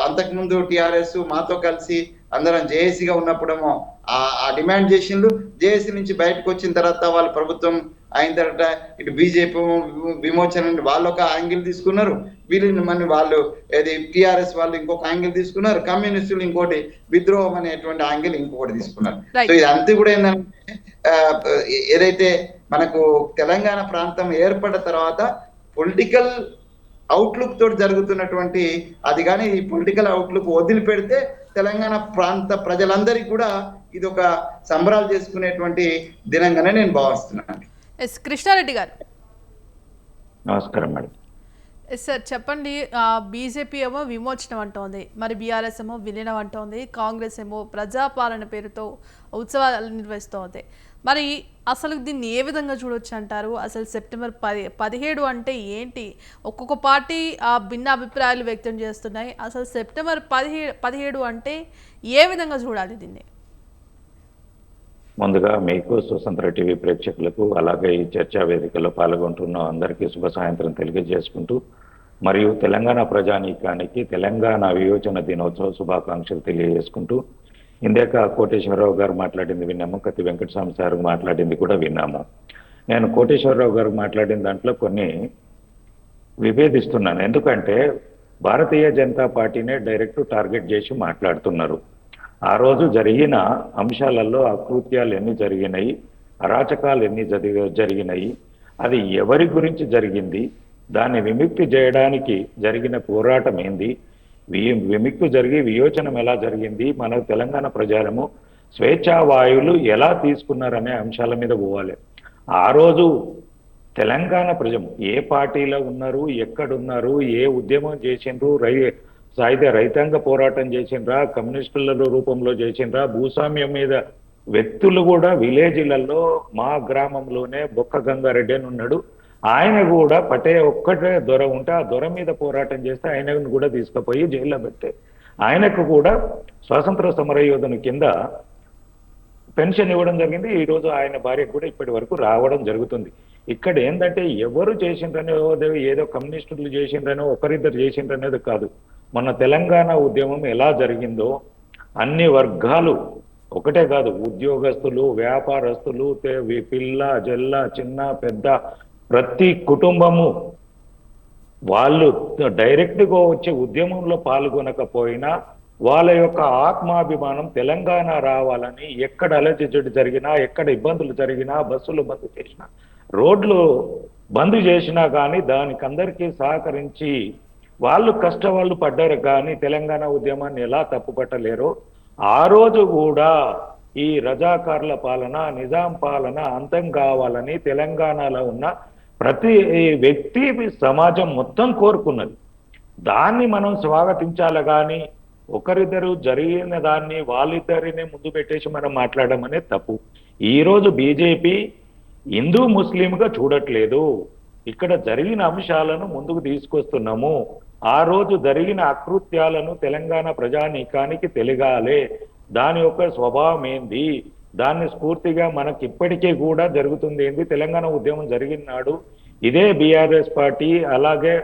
అంతకుముందు టిఆర్ఎస్ మాతో కలిసి అందరం జేఏసీగా ఉన్నప్పుడేమో ఆ డిమాండ్ చేసిండ్రు. జేఏసీ నుంచి బయటకు వచ్చిన తర్వాత వాళ్ళు ప్రభుత్వం అయిన తర్వాత ఇటు బీజేపీ విమోచన వాళ్ళు ఒక యాంగిల్ తీసుకున్నారు, వీళ్ళని మన వాళ్ళు ఏది టిఆర్ఎస్ వాళ్ళు ఇంకొక యాంగిల్ తీసుకున్నారు, కమ్యూనిస్టులు ఇంకోటి విద్రోహం అనేటువంటి యాంగిల్ ఇంకొకటి తీసుకున్నారు. సో ఇదంతా కూడా ఏంటంటే ఏదైతే మనకు తెలంగాణ ప్రాంతం ఏర్పడిన తర్వాత పొలిటికల్ అవుట్లుక్ తోటి జరుగుతున్నటువంటి అది కానీ ఈ పొలిటికల్ అవుట్లుక్ వదిలిపెడితే తెలంగాణ ప్రాంత ప్రజలందరికీ కూడా ఇది ఒక సంబరాలు చేసుకునేటువంటి దినంగానే నేను భావిస్తున్నాను. ఎస్ కృష్ణారెడ్డి గారు. నమస్కారం మేడం. ఎస్ సార్ చెప్పండి. బీజేపీ ఏమో విమోచనం అంటోంది, మరి బీఆర్ఎస్ ఏమో విలీనం అంటోంది, కాంగ్రెస్ ఏమో ప్రజాపాలన పేరుతో ఉత్సవాలు నిర్వహిస్తోంది. మరి అసలు దీన్ని ఏ విధంగా చూడొచ్చు అంటారు? అసలు సెప్టెంబర్ 17 అంటే ఏంటి? ఒక్కొక్క పార్టీ భిన్న అభిప్రాయాలు వ్యక్తం చేస్తున్నాయి. అసలు సెప్టెంబర్ 17 అంటే ఏ విధంగా చూడాలి దీన్ని? ముందుగా మీకు స్వతంత్ర టీవీ ప్రేక్షకులకు అలాగే ఈ చర్చా వేదికలో పాల్గొంటున్న అందరికీ శుభ సాయంత్రం తెలియజేసుకుంటూ మరియు తెలంగాణ ప్రజానీకానికి తెలంగాణ విమోచన దినోత్సవ శుభాకాంక్షలు తెలియజేసుకుంటూ ఇందాక కోటేశ్వరరావు గారు మాట్లాడింది విన్నాము, కత్తి వెంకటస్వామి సార్ మాట్లాడింది కూడా విన్నాము. నేను కోటేశ్వరరావు గారు మాట్లాడిన దాంట్లో కొన్ని విభేదిస్తున్నాను. ఎందుకంటే భారతీయ జనతా పార్టీనే డైరెక్ట్ టార్గెట్ చేసి మాట్లాడుతున్నారు. ఆ రోజు జరిగిన అంశాలలో అకృత్యాలు ఎన్ని జరిగినాయి, అరాచకాలు ఎన్ని జరిగినాయి, అది ఎవరి గురించి జరిగింది, దాన్ని విముక్తి చేయడానికి జరిగిన పోరాటం ఏంది, విముక్తి జరిగి వియోచనం ఎలా జరిగింది, మన తెలంగాణ ప్రజలము స్వేచ్ఛా వాయువులు ఎలా తీసుకున్నారనే అంశాల మీద పోవాలి. ఆ రోజు తెలంగాణ ప్రజలు ఏ పార్టీలో ఉన్నారు, ఎక్కడున్నారు, ఏ ఉద్యమం చేసిండ్రు, సాయుధ రైతాంగ పోరాటం చేసిండ్రా, కమ్యూనిస్టుల రూపంలో చేసిండ్రా, భూస్వామ్యం మీద వ్యక్తులు కూడా విలేజ్లలో మా గ్రామంలోనే బొక్క గంగారెడ్డి అని ఉన్నాడు. ఆయన కూడా ఒక్కటే దొర ఉంటే ఆ దొర మీద పోరాటం చేస్తే ఆయనను కూడా తీసుకుపోయి జైల్లో పెట్టే ఆయనకు కూడా స్వాతంత్ర సమర యోధుని కింద పెన్షన్ ఇవ్వడం జరిగింది. ఈ రోజు ఆయన భార్యకు కూడా ఇప్పటి వరకు రావడం జరుగుతుంది. ఇక్కడ ఏంటంటే ఎవరు చేసిండ్రనో ఏదో కమ్యూనిస్టులు చేసిండ్రనో ఒకరిద్దరు చేసిండ్రనేది కాదు. మన తెలంగాణ ఉద్యమం ఎలా జరిగిందో అన్ని వర్గాలు ఒకటే కాదు, ఉద్యోగస్తులు, వ్యాపారస్తులు, పిల్ల జల్ల చిన్న పెద్ద ప్రతి కుటుంబము వాళ్ళు డైరెక్ట్గా వచ్చే ఉద్యమంలో పాల్గొనకపోయినా వాళ్ళ యొక్క ఆత్మాభిమానం తెలంగాణ రావాలని ఎక్కడ అలజడి జరిగినా, ఎక్కడ ఇబ్బందులు జరిగినా, బస్సులు బంద్ చేసినా, రోడ్లు బంద్ చేసినా కానీ దానికందరికీ సహకరించి వాళ్ళు కష్టవాళ్ళు పడ్డారు. కానీ తెలంగాణ ఉద్యమాన్ని ఎలా తప్పుపట్టలేరో ఆ రోజు కూడా ఈ రజాకార్ల పాలన, నిజాం పాలన అంతం కావాలని తెలంగాణలో ఉన్న ప్రతి వ్యక్తి సమాజం మొత్తం కోరుకున్నది. దాన్ని మనం స్వాగతించాలి. కానీ ఒకరిద్దరు జరిగిన దాన్ని వాళ్ళిద్దరిని ముందు పెట్టేసి మనం మాట్లాడడం అనేది తప్పు. ఈరోజు బీజేపీ హిందూ ముస్లింగా చూడట్లేదు. ఇక్కడ జరిగిన అంశాలను ముందుకు తీసుకొస్తున్నాము. ఆ రోజు జరిగిన అకృత్యాలను తెలంగాణ ప్రజానీకానికి తెలియాలి. దాని యొక్క స్వభావం ఏంది, దాన్ని స్ఫూర్తిగా మనకి ఇప్పటికీ కూడా జరుగుతుంది ఏంది. తెలంగాణ ఉద్యమం జరిగిన నాడు ఇదే బీఆర్ఎస్ పార్టీ, అలాగే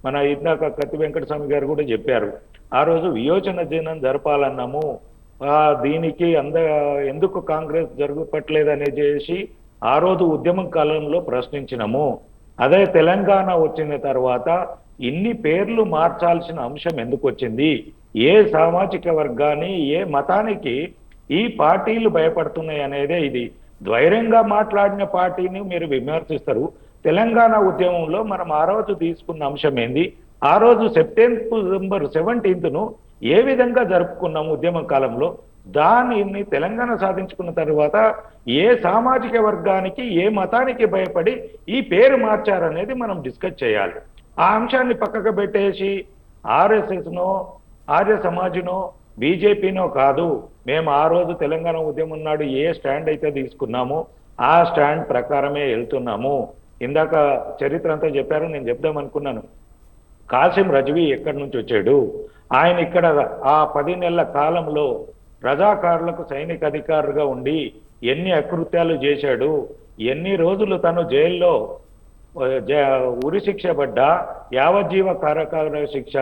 మన ఇందాక కత్తి వెంకటస్వామి గారు కూడా చెప్పారు, ఆ రోజు వియోజన దినం జరపాలన్నాము, దీనికి ఎందుకు కాంగ్రెస్ జరగట్లేదని చేసి ఆ రోజు ఉద్యమం కాలంలో ప్రశ్నించినాము. అదే తెలంగాణ వచ్చిన తర్వాత ఇన్ని పేర్లు మార్చాల్సిన అంశం ఎందుకు వచ్చింది, ఏ సామాజిక వర్గాన్ని, ఏ మతానికి ఈ పార్టీలు భయపడుతున్నాయి అనేదే. ఇది ద్వైరంగా మాట్లాడిన పార్టీని మీరు విమర్శిస్తారు. తెలంగాణ ఉద్యమంలో మనం ఆ రోజు తీసుకున్న అంశం ఏంది, ఆ రోజు సెప్టెంబర్ 17ను ఏ విధంగా జరుపుకున్నాము ఉద్యమ కాలంలో, దానిని తెలంగాణ సాధించుకున్న తర్వాత ఏ సామాజిక వర్గానికి, ఏ మతానికి భయపడి ఈ పేరు మార్చారనేది మనం డిస్కస్ చేయాలి. ఆ అంశాన్ని పక్కకు పెట్టేసి ఆర్ఎస్ఎస్నో, ఆర్య సమాజ్నో, బీజేపీనో కాదు, మేము ఆ రోజు తెలంగాణ ఉద్యమం నాడు ఏ స్టాండ్ అయితే తీసుకున్నామో ఆ స్టాండ్ ప్రకారమే వెళ్తున్నాము. ఇందాక చరిత్ర అంతా చెప్పారు, నేను చెప్దాం అనుకున్నాను. కాసిం రజ్వీ ఎక్కడి నుంచి వచ్చాడు, ఆయన ఇక్కడ ఆ 10 నెలల కాలంలో రజాకారులకు సైనిక అధికారుగా ఉండి ఎన్ని అకృత్యాలు చేశాడు, ఎన్ని రోజులు తను జైల్లో ఉరి శిక్ష పడ్డా, యావజ్జీవ కారాగార శిక్ష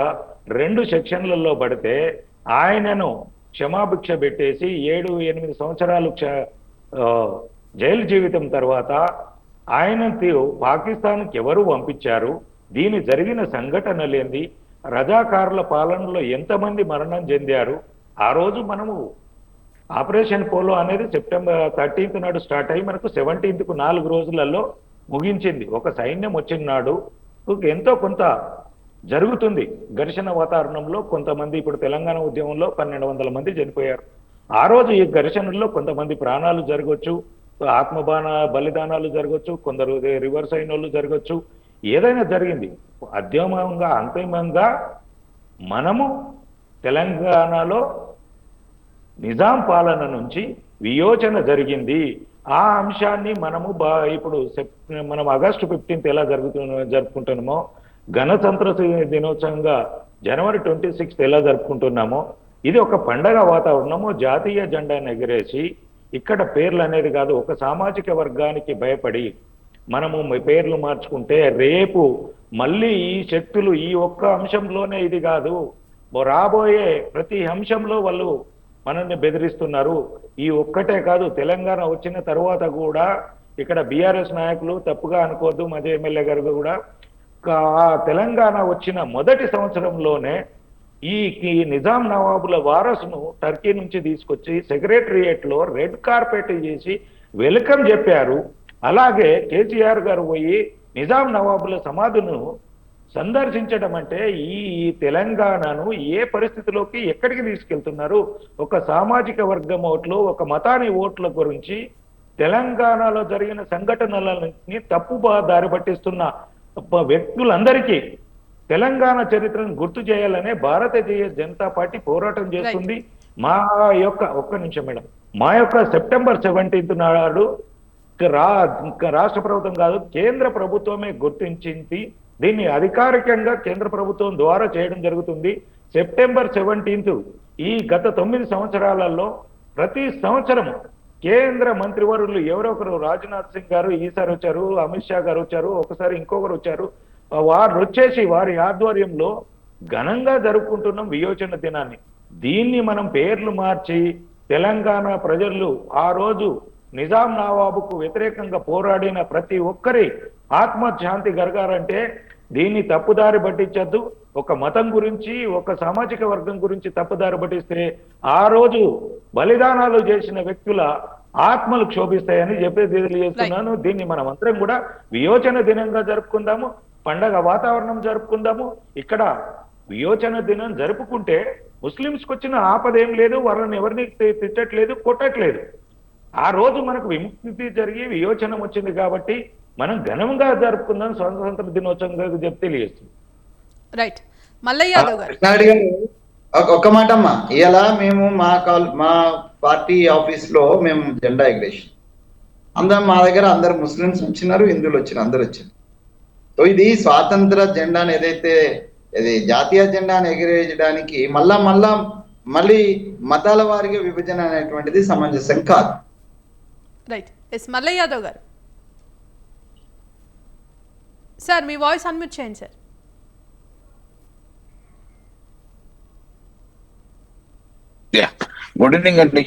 2 సెక్షన్లలో పడితే ఆయనను క్షమాభిక్ష పెట్టేసి 7-8 సంవత్సరాలు జైలు జీవితం తర్వాత ఆయనను పాకిస్తాన్కి ఎవరు పంపించారు, దీని జరిగిన సంఘటనలేంది, రజాకారుల పాలనలో ఎంతమంది మరణం చెందారు. ఆ రోజు మనము ఆపరేషన్ పోలో అనేది సెప్టెంబర్ 13th నాడు స్టార్ట్ అయ్యి మనకు 17th 4 రోజులలో ముగించింది. ఒక సైన్యం వచ్చిన నాడు ఎంతో కొంత జరుగుతుంది. ఘర్షణ వాతావరణంలో కొంతమంది, ఇప్పుడు తెలంగాణ ఉద్యమంలో 1200 మంది చనిపోయారు. ఆ రోజు ఈ ఘర్షణల్లో కొంతమంది ప్రాణాలు జరగవచ్చు, బలిదానాలు జరగవచ్చు, కొందరు రివర్స్ అయిన వాళ్ళు జరగచ్చు, ఏదైనా జరిగింది. అద్యమంగా అంతిమంగా మనము తెలంగాణలో నిజాం పాలన నుంచి వియోచన జరిగింది. ఆ అంశాన్ని మనము ఇప్పుడు మనం ఆగస్టు 15th ఎలా జరుపుకుంటున్నామో, గణతంత్ర దినోత్సవంగా జనవరి 26th ఎలా జరుపుకుంటున్నామో, ఇది ఒక పండగ వాతావరణము. జాతీయ జెండాను ఎగిరేసి ఇక్కడ పేర్లు అనేది కాదు, ఒక సామాజిక వర్గానికి భయపడి మనము పేర్లు మార్చుకుంటే రేపు మళ్ళీ ఈ శక్తులు ఈ ఒక్క అంశంలోనే ఇది కాదు, రాబోయే ప్రతి అంశంలో వాళ్ళు మనల్ని బెదిరిస్తున్నారు. ఈ ఒక్కటే కాదు, తెలంగాణ వచ్చిన తర్వాత కూడా ఇక్కడ బీఆర్ఎస్ నాయకులు తప్పుగా అనుకోవద్దు, మధ్య ఎమ్మెల్యే గారు కూడా తెలంగాణ వచ్చిన మొదటి సంవత్సరంలోనే ఈ నిజాం నవాబుల వారసును టర్కీ నుంచి తీసుకొచ్చి సెక్రటరియేట్లో రెడ్ కార్పెట్ చేసి వెల్కమ్ చెప్పారు. అలాగే కేసీఆర్ గారు పోయి నిజాం నవాబుల సమాధులను సందర్శించడం అంటే ఈ తెలంగాణను ఏ పరిస్థితిలోకి ఎక్కడికి తీసుకెళ్తున్నారు. ఒక సామాజిక వర్గం ఓట్లు, ఒక మతాని ఓట్ల గురించి తెలంగాణలో జరిగిన సంఘటనలని దారి పట్టిస్తున్న వ్యక్తులందరికీ తెలంగాణ చరిత్రను గుర్తు చేయాలనే భారతీయ జనతా పార్టీ పోరాటం చేస్తుంది. మా యొక్క ఒక్క నిమిషం మేడం, మా యొక్క సెప్టెంబర్ 17 నాడు రాష్ట్ర ప్రభుత్వం కాదు, కేంద్ర ప్రభుత్వమే గుర్తించింది. దీన్ని అధికారికంగా కేంద్ర ప్రభుత్వం ద్వారా చేయడం జరుగుతుంది. సెప్టెంబర్ 17 ఈ గత 9 సంవత్సరాలలో ప్రతి సంవత్సరం కేంద్ర మంత్రివర్యులు ఎవరొకరు, రాజ్నాథ్ సింగ్ గారు ఈసారి వచ్చారు, అమిత్ షా గారు వచ్చారు, ఒకసారి ఇంకొకరు వచ్చారు, వారు వచ్చేసి వారి ఆధ్వర్యంలో ఘనంగా జరుపుకుంటున్నాం విమోచన దినాన్ని. దీన్ని మనం పేర్లు మార్చి తెలంగాణ ప్రజలు ఆ రోజు నిజాం నవాబుకు వ్యతిరేకంగా పోరాడిన ప్రతి ఒక్కరి ఆత్మశాంతి జరగాలంటే దీన్ని తప్పుదారి పట్టించద్దు. ఒక మతం గురించి, ఒక సామాజిక వర్గం గురించి తప్పుదారి పట్టిస్తే ఆ రోజు బలిదానాలు చేసిన వ్యక్తుల ఆత్మలు క్షోభిస్తాయని చెప్పేది తెలియజేస్తున్నాను. దీన్ని మనం అందరం కూడా విమోచన దినంగా జరుపుకుందాము, పండగ వాతావరణం జరుపుకుందాము. ఇక్కడ విమోచన దినం జరుపుకుంటే ముస్లింస్కి వచ్చిన ఆపదేం లేదు, వాళ్ళని ఎవరిని తిట్టట్లేదు, కొట్టట్లేదు. ఆ రోజు మనకు విముక్తి జరిగి విమోచనం వచ్చింది కాబట్టి మనం ఘనంగా జరుపుకుందాం స్వాతంత్ర దినోత్సవం చెప్పి తెలియజేస్తుంది. రైట్. మల్లయ్య యాదవ్ గారు, కృష్ణారెడ్డి గారు, ఒక్క మాట అమ్మా. ఇలా మేము మా పార్టీ ఆఫీస్ లో మేము జెండా ఎగరేషన్ అందరం, మా దగ్గర అందరు ముస్లిమ్స్ వచ్చినారు, హిందువులు వచ్చినారు, అందరు వచ్చారు. సో ఇది స్వాతంత్ర జెండాను ఏదైతే ఇది జాతీయ జెండాను ఎగిరేయడానికి మళ్ళీ మతాల వారిగా విభజన అనేటువంటిది సమంజసం కాదు. రైట్. ఎస్ మల్లయ్య యాదవ్ గారు, సార్ మీ వాయిస్ అన్మ్యూట్ చేయండి సార్. గుడ్ ఈవినింగ్ అండి.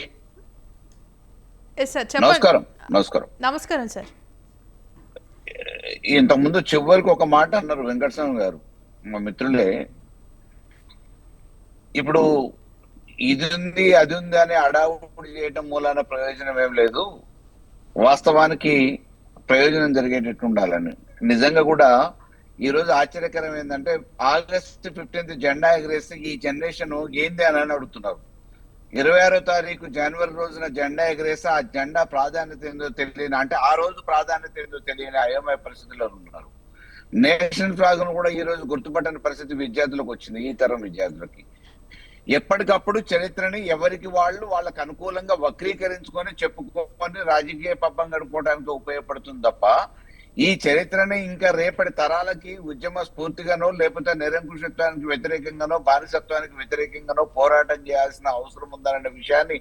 ఎస్ సార్ చెప్పండి. నమస్కారం. నమస్కారం. నమస్కారం సార్. ఇంతకుముందు చివరికి ఒక మాట అన్నారు వెంకటస్వామి గారు, మా మిత్రులే. ఇప్పుడు ఇది ఉంది అది ఉంది అని అడావుడి చేయటం మూలాన ప్రయోజనం ఏం లేదు, వాస్తవానికి ప్రయోజనం జరిగేటట్టు ఉండాలని. నిజంగా కూడా ఈ రోజు ఆశ్చర్యకరం ఏంటంటే ఆగస్టు 15 జెండా ఎగరేస్తే ఈ జనరేషన్ ఏంది అని అడుగుతున్నారు. 26వ తారీఖు జనవరి రోజున జెండా ఎగరేస్తే ఆ జెండా ప్రాధాన్యత ఏందో తెలియని, అంటే ఆ రోజు ప్రాధాన్యత ఏందో తెలియని అయోమయ పరిస్థితుల్లో ఉన్నారు. నేషనల్ ఫ్లాగ్ ను కూడా ఈ రోజు గుర్తుపట్టని పరిస్థితి విద్యార్థులకు వచ్చింది, ఈ తరం విద్యార్థులకి. ఎప్పటికప్పుడు చరిత్రని ఎవరికి వాళ్ళకు అనుకూలంగా వక్రీకరించుకొని చెప్పుకొని రాజకీయ పబ్బం గడుపుకోవడానికి ఉపయోగపడుతుంది తప్ప ఈ చరిత్రని ఇంకా రేపటి తరాలకి ఉద్యమ స్ఫూర్తిగానో లేకపోతే నిరంకుశత్వానికి వ్యతిరేకంగానో బానిసత్వానికి వ్యతిరేకంగానో పోరాటం చేయాల్సిన అవసరం ఉందనే విషయాన్ని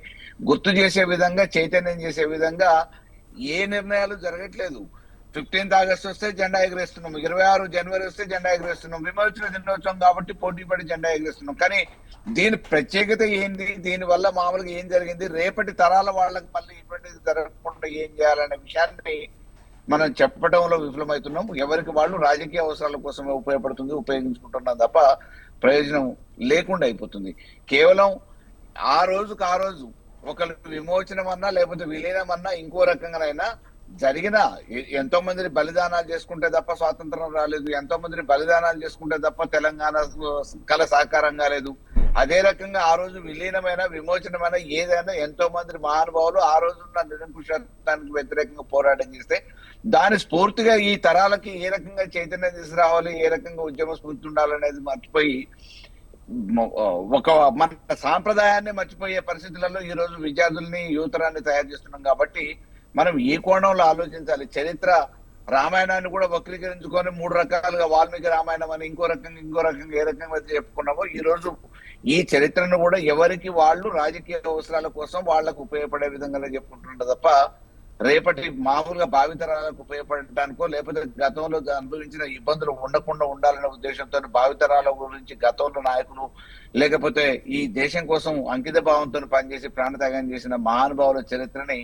గుర్తు చేసే విధంగా, చైతన్యం చేసే విధంగా ఏ నిర్ణయాలు జరగట్లేదు. 15th ఆగస్టు వస్తే జెండా ఎగరేస్తున్నాం, 26 జనవరి వస్తే జెండా ఎగరేస్తున్నాం, విమోచన దినోత్సవం కాబట్టి పోటీ పడి జెండా ఎగరేస్తున్నాం. కానీ దీని ప్రత్యేకత ఏంది, దీని వల్ల మామూలుగా ఏం జరిగింది, రేపటి తరాల వాళ్ళకి మళ్ళీ ఇటువంటిది జరగకుండా ఏం చేయాలనే విషయాన్ని మనం చెప్పడంలో విఫలమవుతున్నాం. ఎవరికి వాళ్ళు రాజకీయ అవసరాల కోసమే ఉపయోగించుకుంటున్నాం తప్ప ప్రయోజనం లేకుండా అయిపోతుంది. కేవలం ఆ రోజుకు ఆ రోజు ఒకరు విమోచనం అన్నా లేకపోతే విలీనం అన్నా ఇంకో రకంగానైనా జరిగిన ఎంతో మందిని బలిదానాలు చేసుకుంటే తప్ప స్వాతంత్రం రాలేదు, ఎంతో మందిని బలిదానాలు చేసుకుంటే తప్ప తెలంగాణ కళ సాకారం కాలేదు. అదే రకంగా ఆ రోజు విలీనమైన విమోచనమైన ఏదైనా ఎంతో మంది మహానుభావులు ఆ రోజున్న నిరంకుశానికి వ్యతిరేకంగా పోరాటం చేస్తే దాని స్ఫూర్తిగా ఈ తరాలకి ఏ రకంగా చైతన్యం తీసుకురావాలి, ఏ రకంగా ఉద్యమ స్ఫూర్తి ఉండాలనేది మర్చిపోయి ఒక మన సాంప్రదాయాన్ని మర్చిపోయే పరిస్థితులలో ఈ రోజు విద్యార్థుల్ని యువతరాన్ని తయారు చేస్తున్నాం. కాబట్టి మనం ఈ కోణంలో ఆలోచించాలి. చరిత్ర రామాయణాన్ని కూడా వక్రీకరించుకొని 3 రకాలుగా వాల్మీకి రామాయణం అని ఇంకో రకంగా ఏ రకంగా చెప్పుకున్నామో ఈ రోజు ఈ చరిత్రను కూడా ఎవరికి వాళ్ళు రాజకీయ అవసరాల కోసం వాళ్ళకు ఉపయోగపడే విధంగానే చెప్పుకుంటుంటారు తప్ప రేపటి మామూలుగా భావితరాలకు ఉపయోగపడటానికో లేకపోతే గతంలో అనుభవించిన ఇబ్బందులు ఉండకుండా ఉండాలనే ఉద్దేశంతో భావితరాల గురించి గతంలో నాయకులు లేకపోతే ఈ దేశం కోసం అంకిత భావంతో పనిచేసి ప్రాణత్యాగం చేసిన మహానుభావుల చరిత్రని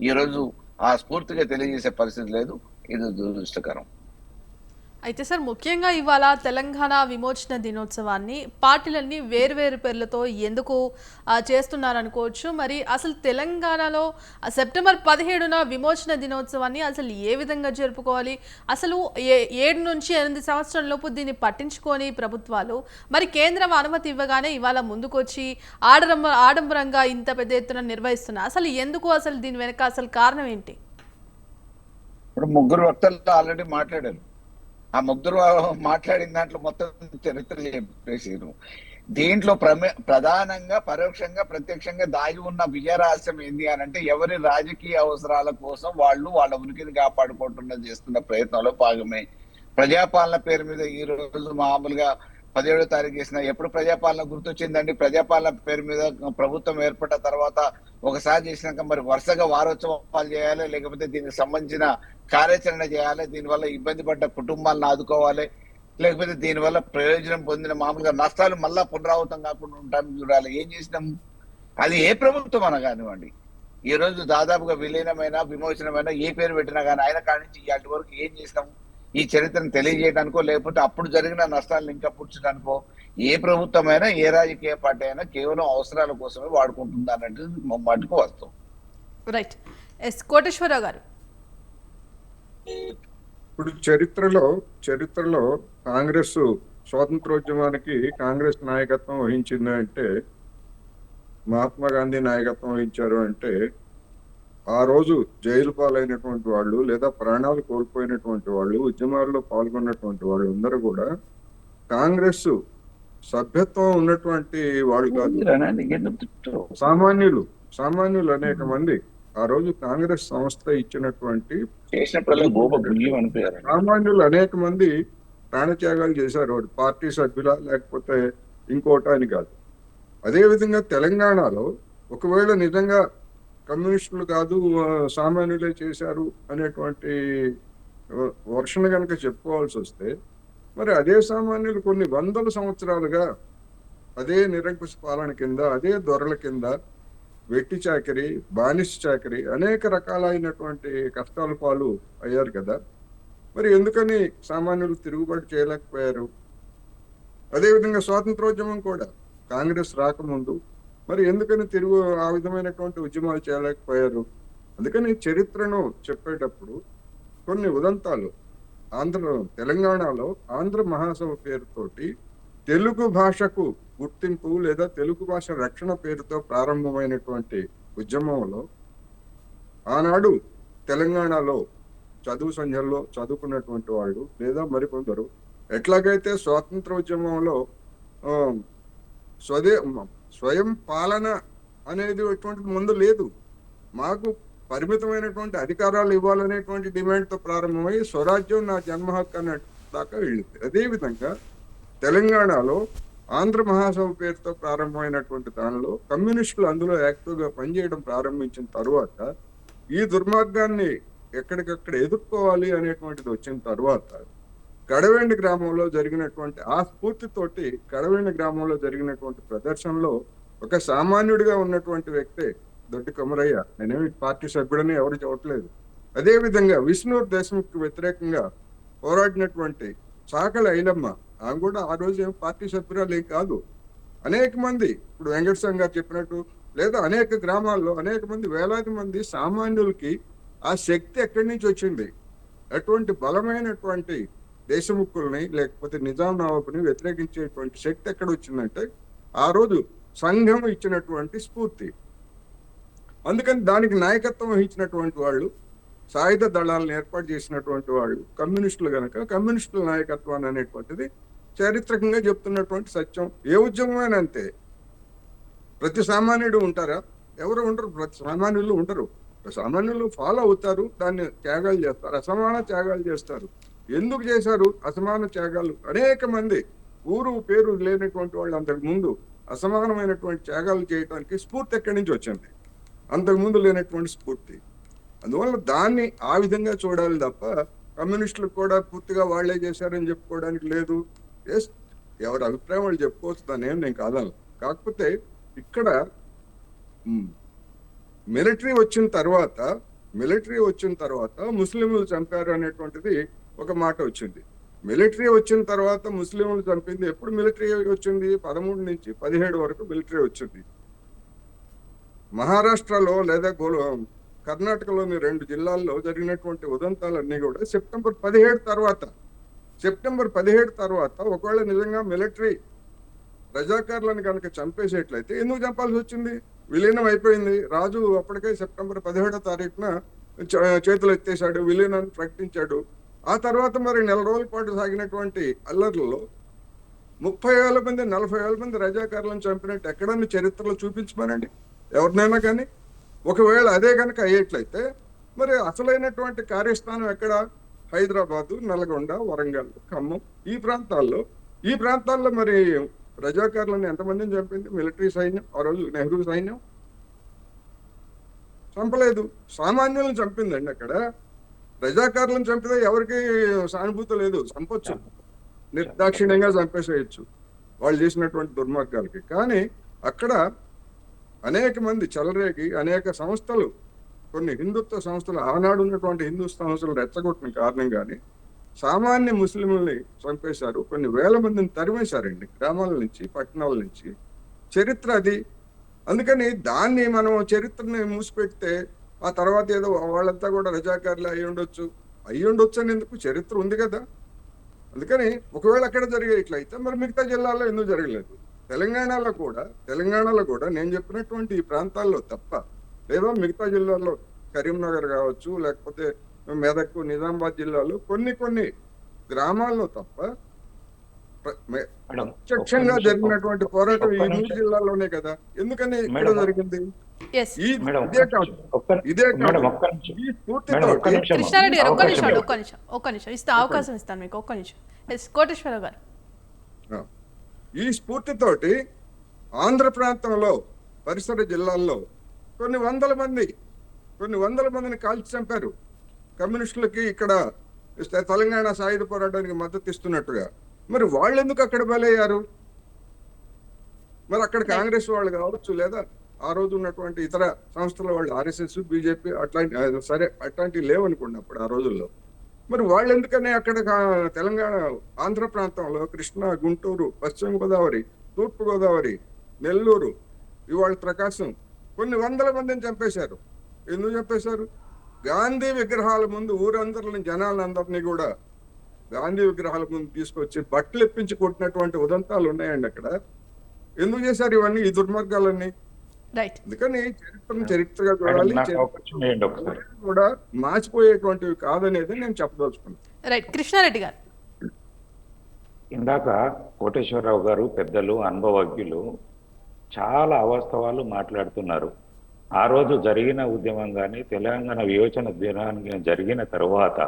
ఈ రోజు ఆ స్ఫూర్తిగా తెలియజేసే పరిస్థితి లేదు. ఇది దురదృష్టకరం. అయితే సార్ ముఖ్యంగా ఇవాళ తెలంగాణ విమోచన దినోత్సవాన్ని పార్టీలన్నీ వేరువేరు పేర్లతో ఎందుకు చేస్తున్నారనుకోవచ్చు. మరి అసలు తెలంగాణలో సెప్టెంబర్ 17న విమోచన దినోత్సవాన్ని అసలు ఏ విధంగా జరుపుకోవాలి? అసలు 7 నుంచి 8 సంవత్సరాల లోపు దీన్ని పట్టించుకొని ప్రభుత్వాలు మరి కేంద్రం అనుమతి ఇవ్వగానే ఇవాళ ముందుకొచ్చి ఆడంబరంగా ఇంత పెద్ద ఎత్తున నిర్వహిస్తున్నారు. అసలు ఎందుకు, అసలు దీని వెనక అసలు కారణం ఏంటి? ఇప్పుడు ముగ్గురు వక్తలతో ఆల్రెడీ మాట్లాడారు. ఆ ముగ్గురు మాట్లాడిన దాంట్లో మొత్తం చరిత్ర చెప్పేసారు. దీంట్లో ప్రధానంగా పరోక్షంగా ప్రత్యక్షంగా దాగి ఉన్న విజయ రహస్యం ఏంది అని అంటే, ఎవరి రాజకీయ అవసరాల కోసం వాళ్ళు వాళ్ళ ఉనికిని కాపాడుకుంటున్న చేస్తున్న ప్రయత్నంలో భాగమే. ప్రజాపాలన పేరు మీద ఈ రోజు మామూలుగా 17వ తారీఖు చేసిన ఎప్పుడు ప్రజాపాలన గుర్తొచ్చిందండి? ప్రజాపాలన పేరు మీద ప్రభుత్వం ఏర్పడిన తర్వాత ఒకసారి చేసినాక మరి వరుసగా వారోత్సవాలు చేయాలి, లేకపోతే దీనికి సంబంధించిన కార్యాచరణ చేయాలి, దీనివల్ల ఇబ్బంది పడ్డ కుటుంబాలను ఆదుకోవాలి, లేకపోతే దీనివల్ల ప్రయోజనం పొందిన మామూలుగా నష్టాలు మళ్ళా పునరావృతం కాకుండా ఉంటానికి చూడాలి. ఏం చేసినాం? అది ఏ ప్రభుత్వం అన కానివ్వండి, ఈ రోజు దాదాపుగా విలీనమైన విమోచనమైన ఏ పేరు పెట్టినా కానీ ఆయన కాడి నుంచి ఇవాటి వరకు ఏం చేసినాం? ఈ చరిత్రను తెలియజేయడానికో లేకపోతే అప్పుడు జరిగిన నష్టాలను ఇంకా పుడ్చడానికో ఏ ప్రభుత్వమైనా ఏ రాజకీయ పార్టీ అయినా కేవలం అవసరాల కోసమే వాడుకుంటుంది అన్నట్టు మట్టుకు వాస్తవం. రైట్. ఎస్ కోటేశ్వరరావు గారు, ఇప్పుడు చరిత్రలో కాంగ్రెస్ స్వాతంత్రోద్యమానికి కాంగ్రెస్ నాయకత్వం వహించింది అంటే, మహాత్మా గాంధీ నాయకత్వం వహించారు అంటే, ఆ రోజు జైలు పాలైనటువంటి వాళ్ళు లేదా ప్రాణాలు కోల్పోయినటువంటి వాళ్ళు, ఉద్యమాల్లో పాల్గొన్నటువంటి వాళ్ళు అందరూ కూడా కాంగ్రెస్ సభ్యత్వం ఉన్నటువంటి వాళ్ళు కాదు, సామాన్యులు అనేక మంది ఆ రోజు కాంగ్రెస్ సంస్థ ఇచ్చినటువంటి సామాన్యులు అనేక మంది ప్రాణత్యాగాలు చేశారు. పార్టీ సభ్యుల లేకపోతే ఇంకోట అని కాదు. అదేవిధంగా తెలంగాణలో ఒకవేళ నిజంగా కమ్యూనిస్టులు కాదు సామాన్యులే చేశారు అనేటువంటి వర్షణ కనుక చెప్పుకోవాల్సి వస్తే, మరి అదే సామాన్యులు కొన్ని వందల సంవత్సరాలుగా అదే నిరంకుశ పాలన కింద, అదే దొరల కింద వెట్టి చాకరీ, బానిస చాకరీ, అనేక రకాలైనటువంటి కష్టాల పాలు అయ్యారు కదా. మరి ఎందుకని సామాన్యులు తిరుగుబాటు చేయలేకపోయారు? అదేవిధంగా స్వాతంత్రోద్యమం కూడా కాంగ్రెస్ రాకముందు మరి ఎందుకని ఆ విధమైనటువంటి ఉద్యమాలు చేయలేకపోయారు? అందుకని చరిత్రను చెప్పేటప్పుడు కొన్ని ఉదంతాలు తెలంగాణలో ఆంధ్ర మహాసభ పేరుతోటి తెలుగు భాషకు గుర్తింపు లేదా తెలుగు భాష రక్షణ పేరుతో ప్రారంభమైనటువంటి ఉద్యమంలో ఆనాడు తెలంగాణలో చదువు సంధ్యల్లో చదువుకున్నటువంటి వాళ్ళు లేదా మరికొందరు ఎట్లాగైతే స్వాతంత్ర ఉద్యమంలో స్వయం పాలన అనేది ఎటువంటి ముందు లేదు, మాకు పరిమితమైనటువంటి అధికారాలు ఇవ్వాలనేటువంటి డిమాండ్తో ప్రారంభమై స్వరాజ్యం నా జన్మ హక్కు అనే దాకా వెళ్ళింది. అదేవిధంగా తెలంగాణలో ఆంధ్ర మహాసభ పేరుతో ప్రారంభమైనటువంటి దానిలో కమ్యూనిస్టులు అందులో యాక్టివ్గా పనిచేయడం ప్రారంభించిన తరువాత ఈ దుర్మార్గాన్ని ఎక్కడికక్కడ ఎదుర్కోవాలి అనేటువంటిది వచ్చిన తర్వాత కడవెండి గ్రామంలో జరిగినటువంటి ఆ స్ఫూర్తితోటి కడవెండి గ్రామంలో జరిగినటువంటి ప్రదర్శనలో ఒక సామాన్యుడిగా ఉన్నటువంటి వ్యక్తే దొడ్డి కొమరయ్య, నేనేమి పార్టీ సభ్యుడని ఎవరు చెప్పట్లేదు, అదేవిధంగా విష్ణూర్ దేశ్ముఖ్ వ్యతిరేకంగా పోరాడినటువంటి చాకలి ఐలమ్మ, ఆమె కూడా ఆ రోజు ఏం పార్టీ సభ్యురాలు ఏం కాదు. అనేక మంది ఇప్పుడు వెంకటస్వామి గారు చెప్పినట్టు లేదా అనేక గ్రామాల్లో అనేక మంది వేలాది మంది సామాన్యులకి ఆ శక్తి ఎక్కడి నుంచి వచ్చింది? అటువంటి బలమైనటువంటి దేశముఖుల్ని లేకపోతే నిజాం నవాబుని వ్యతిరేకించేటువంటి శక్తి ఎక్కడ వచ్చిందంటే ఆ రోజు సంఘం ఇచ్చినటువంటి స్ఫూర్తి. అందుకని దానికి నాయకత్వం వహించినటువంటి వాళ్ళు, సాయుధ దళాలను ఏర్పాటు చేసినటువంటి వాళ్ళు కమ్యూనిస్టులు కనుక కమ్యూనిస్టుల నాయకత్వాన్ని అనేటువంటిది చారిత్రకంగా చెప్తున్నటువంటి సత్యం. ఏ ఉద్యమమైనా అంతే. ప్రతి సామాన్యుడు ఉంటారా? ఎవరు ఉండరు, ప్రతి సామాన్యులు ఉండరు. సామాన్యులు ఫాలో అవుతారు, దాన్ని త్యాగాలు చేస్తారు, అసమాన త్యాగాలు చేస్తారు. ఎందుకు చేశారు అసమాన త్యాగాలు? అనేక మంది ఊరు పేరు లేనటువంటి వాళ్ళు అంతకు ముందు అసమానమైనటువంటి త్యాగాలు చేయడానికి స్ఫూర్తి ఎక్కడి నుంచి వచ్చింది? అంతకుముందు లేనటువంటి స్ఫూర్తి. అందువల్ల దాన్ని ఆ విధంగా చూడాలి తప్ప కమ్యూనిస్టులకు కూడా పూర్తిగా వాళ్లే చేశారని చెప్పుకోవడానికి లేదు. ఎవరి అభిప్రాయం వాళ్ళు చెప్పుకోవచ్చు, దాన్ని ఏం నేను కాదాను. కాకపోతే ఇక్కడ మిలిటరీ వచ్చిన తర్వాత ముస్లింలు చంపారు అనేటువంటిది ఒక మాట వచ్చింది. మిలిటరీ వచ్చిన తర్వాత ముస్లింలు చంపింది ఎప్పుడు మిలిటరీ వచ్చింది? 13 నుంచి 17 వరకు మిలిటరీ వచ్చింది. మహారాష్ట్రలో లేదా కర్ణాటకలోని 2 జిల్లాల్లో జరిగినటువంటి ఉదంతాలన్నీ కూడా సెప్టెంబర్ 17 తర్వాత ఒకవేళ నిజంగా మిలిటరీ రజాకార్లను కనుక చంపేసేట్లయితే ఎందుకు చంపాల్సి వచ్చింది? విలీనం అయిపోయింది. రాజు అప్పటికే సెప్టెంబర్ 17వ తారీఖున చేతులు ఎత్తేశాడు, విలీనాన్ని ప్రకటించాడు. ఆ తర్వాత మరి 4 రోజుల పాటు సాగినటువంటి అల్లర్లలో 30,000 మంది 40,000 మంది రజాకారులను చంపినట్టు ఎక్కడన్నా చరిత్రలో చూపించమనండి ఎవరినైనా కానీ. ఒకవేళ అదే కనుక అయ్యేట్లయితే మరి అసలైనటువంటి కార్యస్థానం ఎక్కడ? హైదరాబాదు, నల్గొండ, వరంగల్, ఖమ్మం ఈ ప్రాంతాల్లో మరి రజాకారులను ఎంతమందిని చంపింది మిలిటరీ సైన్యం? ఆ రోజు నెహ్రూ సైన్యం చంపలేదు, సామాన్యులను చంపిందండి. అక్కడ రజాకారులను చంపితే ఎవరికి సానుభూతి లేదు, చంపొచ్చు, నిర్దాక్షిణ్యంగా చంపేసేయచ్చు వాళ్ళు చేసినటువంటి దుర్మార్గాలకి. కానీ అక్కడ అనేక మంది చెలరేగి అనేక సంస్థలు, కొన్ని హిందుత్వ సంస్థలు, ఆనాడు ఉన్నటువంటి హిందూ సంస్థలు రెచ్చగొట్టిన కారణంగానే సామాన్య ముస్లింలని చంపేశారు. కొన్ని వేల మందిని తరిమేశారండి గ్రామాల నుంచి, పట్టణాల నుంచి. చరిత్ర అది. అందుకని దాన్ని మనం చరిత్రని మూసిపెడితే ఆ తర్వాత ఏదో వాళ్ళంతా కూడా రజాకారులు అయి ఉండొచ్చు అని ఎందుకు? చరిత్ర ఉంది కదా. అందుకని ఒకవేళ అక్కడ జరిగేట్లయితే మరి మిగతా జిల్లాల్లో ఎందుకు జరగలేదు? తెలంగాణలో కూడా నేను చెప్పినటువంటి ఈ ప్రాంతాల్లో తప్ప, లేదా మిగతా జిల్లాల్లో కరీంనగర్ కావచ్చు, లేకపోతే మెదక్, నిజామాబాద్ జిల్లాలో కొన్ని గ్రామాల్లో తప్ప ప్రత్యక్షంగా జరిగినటువంటి పోరాటం ఈ 3 జిల్లాల్లోనే కదా. ఎందుకని ఇక్కడ జరిగింది? ఇదే ఈ స్ఫూర్తితో కృష్ణారెడ్డి గారు ఒక్క నిమిషం ఇస్తా, అవకాశం ఇస్తాను మీకు. ఒక్క నిమిషం. కోటేశ్వరరావు గారు, ఈ స్ఫూర్తితోటి ఆంధ్ర ప్రాంతంలో పరిసర జిల్లాల్లో కొన్ని వందల మందిని కాల్చి చంపారు కమ్యూనిస్టులకి. ఇక్కడ తెలంగాణ సాయుధ పోరాటానికి మద్దతు ఇస్తున్నట్టుగా. మరి వాళ్ళు ఎందుకు అక్కడ బలయ్యారు? మరి అక్కడ కాంగ్రెస్ వాళ్ళు కావచ్చు, లేదా ఆ రోజు ఉన్నటువంటి ఇతర సంస్థల వాళ్ళు, ఆర్ఎస్ఎస్, బీజేపీ అట్లాంటివి లేవనుకున్నప్పుడు ఆ రోజుల్లో. మరి వాళ్ళు ఎందుకని అక్కడ తెలంగాణ ఆంధ్ర ప్రాంతంలో కృష్ణా, గుంటూరు, పశ్చిమ గోదావరి, తూర్పు గోదావరి, నెల్లూరు, ఇవాళ ప్రకాశం కొన్ని వందల మందిని చంపేశారు. ఎందుకు చంపేశారు? గాంధీ విగ్రహాల ముందు ఊరందరిని, జనాలందరినీ కూడా గాంధీ విగ్రహాల ముందు తీసుకొచ్చి బట్టలు ఇప్పించి కొట్టినటువంటి ఉదంతాలు ఉన్నాయండి అక్కడ. ఎందుకు చేశారు ఇవన్నీ, ఈ దుర్మార్గాలన్నీ? అందుకని చరిత్రగా చూడాలి, కూడా మార్చిపోయేటువంటివి కాదనేది నేను చెప్పదలుచుకున్నాను. కృష్ణారెడ్డి గారు, ఇందాక కోటేశ్వరరావు గారు పెద్దలు, అనుభవజ్ఞులు చాలా అవాస్తవాలు మాట్లాడుతున్నారు. ఆ రోజు జరిగిన ఉద్యమం కానీ, తెలంగాణ విమోచన దినాన్ని జరిగిన తర్వాత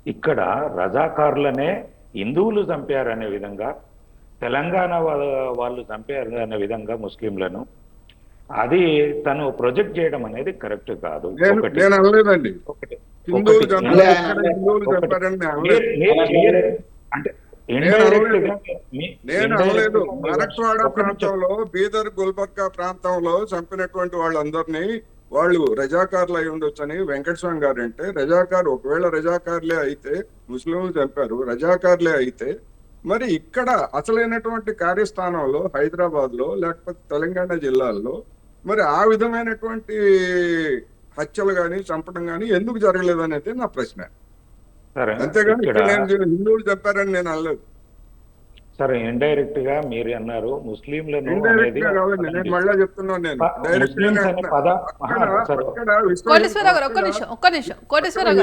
ఇక్కడ రజాకారులనే హిందువులు చంపారనే విధంగా, తెలంగాణ వాళ్ళు చంపారు అనే విధంగా ముస్లింలను, అది తను ప్రొజెక్ట్ చేయడం అనేది కరెక్ట్ కాదు. అంటే మరాఠవాడ ప్రాంతంలో, బీదర్, గుల్బర్గా ప్రాంతంలో చంపినటువంటి వాళ్ళందరినీ వాళ్ళు రజాకార్లు అయి ఉండొచ్చని వెంకటస్వామి గారు అంటే, ఒకవేళ రజాకార్లే అయితే, ముస్లింలు చంపారు, రజాకార్లే అయితే మరి ఇక్కడ అసలైనటువంటి కార్యస్థానంలో హైదరాబాద్ లో లేకపోతే తెలంగాణ జిల్లాల్లో మరి ఆ విధమైనటువంటి హత్యలు గాని, చంపడం గాని ఎందుకు జరగలేదు అనేది నా ప్రశ్న. అంతేగాని హిందువులు చెప్పారని నేను అనలేదు. సరే, ఇండైరెక్ట్ గా మీరు అన్నారు ముస్లింలను. మళ్ళా చెప్తున్నాను నేను,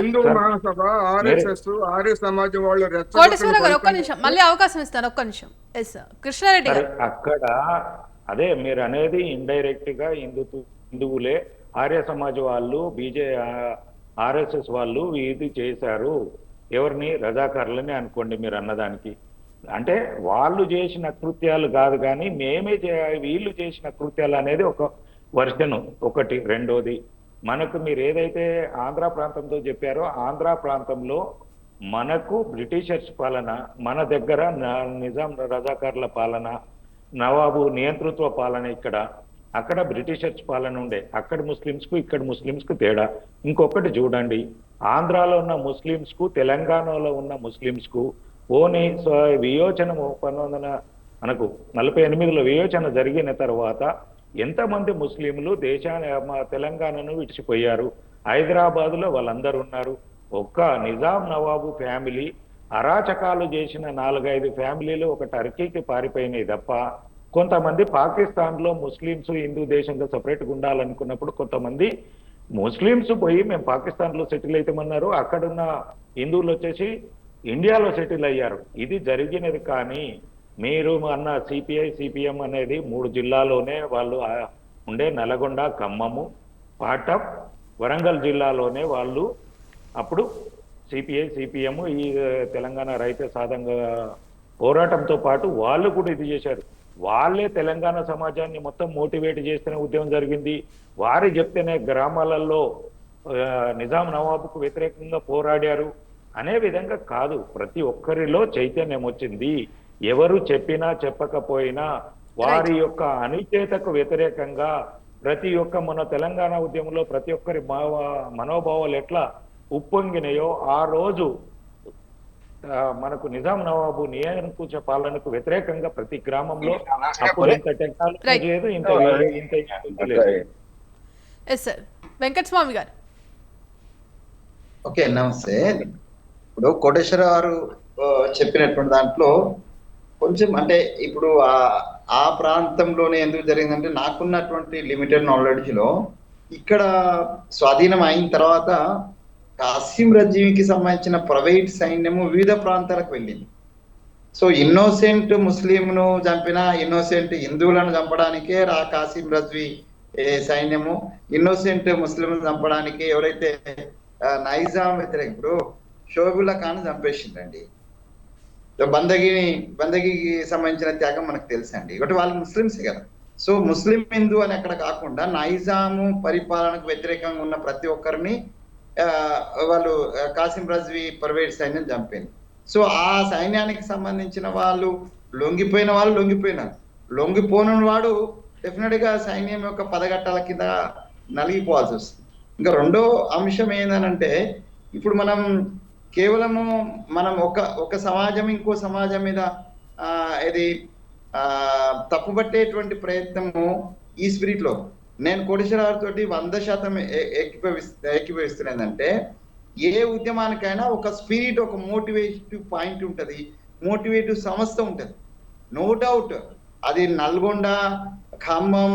హిందూ మహాసభ, ఆర్ఎస్ఎస్, ఆర్య సమాజం వాళ్ళు మళ్ళీ అవకాశం ఇస్తాను. ఒక్క నిమిషం కృష్ణారెడ్డి గారు. అక్కడ అదే మీరు అనేది ఇండైరెక్ట్ గా హిందువులే, ఆర్య సమాజ్ వాళ్ళు, ఆర్ఎస్ఎస్ వాళ్ళు ఇది చేశారు, ఎవరిని? రజాకారులని అనుకోండి మీరు అన్నదానికి. అంటే వాళ్ళు చేసిన కృత్యాలు కాదు, కానీ వీళ్ళు చేసిన కృత్యాలు అనేది ఒక వర్షను ఒకటి. రెండోది, మనకు మీరు ఏదైతే ఆంధ్ర ప్రాంతంతో చెప్పారో, ఆంధ్ర ప్రాంతంలో మనకు బ్రిటిషర్స్ పాలన, మన దగ్గర నిజాం రజాకారుల పాలన, నవాబు నియంతృత్వ పాలన ఇక్కడ. అక్కడ బ్రిటిషర్స్ పాలన ఉండే, అక్కడ ముస్లిమ్స్కు ఇక్కడ ముస్లిమ్స్కు తేడా. ఇంకొకటి చూడండి, ఆంధ్రాలో ఉన్న ముస్లిమ్స్కు తెలంగాణలో ఉన్న ముస్లిమ్స్కు పోనీ వియోచన 1948లో వియోచన జరిగిన తర్వాత ఎంతమంది ముస్లింలు తెలంగాణను విడిచిపోయారు? హైదరాబాదులో వాళ్ళందరూ ఉన్నారు. ఒక్క నిజాం నవాబు ఫ్యామిలీ అరాచకాలు చేసిన 4-5 ఫ్యామిలీలు ఒక టర్కీకి పారిపోయినాయి తప్ప, కొంతమంది పాకిస్తాన్లో ముస్లిమ్స్ హిందూ దేశంగా సపరేట్గా ఉండాలనుకున్నప్పుడు కొంతమంది ముస్లిమ్స్ పోయి మేము పాకిస్తాన్లో సెటిల్ అవుతామన్నారు. అక్కడున్న హిందువులు వచ్చేసి ఇండియాలో సెటిల్ అయ్యారు. ఇది జరిగినది. కానీ మీరు అన్న సిపిఐ సిపిఎం అనేది 3 జిల్లాలోనే వాళ్ళు ఉండే, నల్గొండ, ఖమ్మము, పాటప్, వరంగల్ జిల్లాలోనే వాళ్ళు అప్పుడు సిపిఐ సిపిఎం ఈ తెలంగాణ రైతు సాధన పోరాటంతో పాటు వాళ్ళు కూడా ఇది చేశారు. వాళ్ళే తెలంగాణ సమాజాన్ని మొత్తం మోటివేట్ చేస్తేనే ఉద్యమం జరిగింది. వారి చెప్తేనే గ్రామాలలో నిజాం నవాబుకు వ్యతిరేకంగా పోరాడారు అనే విధంగా కాదు. ప్రతి ఒక్కరిలో చైతన్యం వచ్చింది. ఎవరు చెప్పినా చెప్పకపోయినా వారి యొక్క అనిచేతకు వ్యతిరేకంగా ప్రతి ఒక్క మన తెలంగాణ ఉద్యమంలో ప్రతి ఒక్కరి మనోభావాలు ఎట్లా ఉప్పొంగినాయో ఆ రోజు మనకు నిజాం నవాబు నియంకుశ పాలనకు వ్యతిరేకంగా ప్రతి గ్రామంలో అప్పుడు ఇంత టెక్నాలజీ లేదు, ఇంత లేదు. వెంకటస్వామి గారు. ఓకే, నమస్తే. ఇప్పుడు కోటేశ్వర గారు చెప్పినటువంటి దాంట్లో కొంచెం అంటే ఇప్పుడు ఆ ప్రాంతంలోనే ఎందుకు జరిగిందంటే, నాకున్నటువంటి లిమిటెడ్ నాలెడ్జ్ లో ఇక్కడ స్వాధీనం అయిన తర్వాత కాసిం రజీవికి సంబంధించిన ప్రైవేట్ సైన్యము వివిధ ప్రాంతాలకు వెళ్ళింది. సో ఇన్నోసెంట్ ముస్లింను చంపిన, ఇన్నోసెంట్ హిందువులను చంపడానికే కాసిం రజ్వీ సైన్యము, ఇన్నోసెంట్ ముస్లింలను చంపడానికి ఎవరైతే నైజాం వ్యతిరేక ఇప్పుడు షోబుల్లా ఖాన్ చంపేసిందండి. బందగికి సంబంధించిన త్యాగం మనకు తెలుసండి. ఒకటి వాళ్ళు ముస్లింసే కదా. సో ముస్లిం హిందూ అని అక్కడ కాకుండా నైజాము పరిపాలనకు వ్యతిరేకంగా ఉన్న ప్రతి ఒక్కరిని వాళ్ళు కాసిం రజ్వీ ప్రైవేట్ సైన్యం చంపింది. సో ఆ సైన్యానికి సంబంధించిన వాళ్ళు లొంగిపోయినారు. లొంగిపోని వాడు డెఫినెట్ గా సైన్యం యొక్క పదగట్టాల కింద నలిగిపోవాల్సి వస్తుంది. ఇంకా రెండో అంశం ఏంటంటే, ఇప్పుడు మనం కేవలము మనం ఒక సమాజం ఇంకో సమాజం మీద ఇది తప్పుపట్టేటువంటి ప్రయత్నము ఈ స్పిరిట్ లో నేను కోటేశ్వరరావు 100% ఏకీభవిస్తున్నదంటే, ఏ ఉద్యమానికైనా ఒక స్పిరిట్, ఒక మోటివేటివ్ పాయింట్ ఉంటుంది, మోటివేటివ్ సంస్థ ఉంటుంది. నో డౌట్ అది నల్గొండ, ఖమ్మం,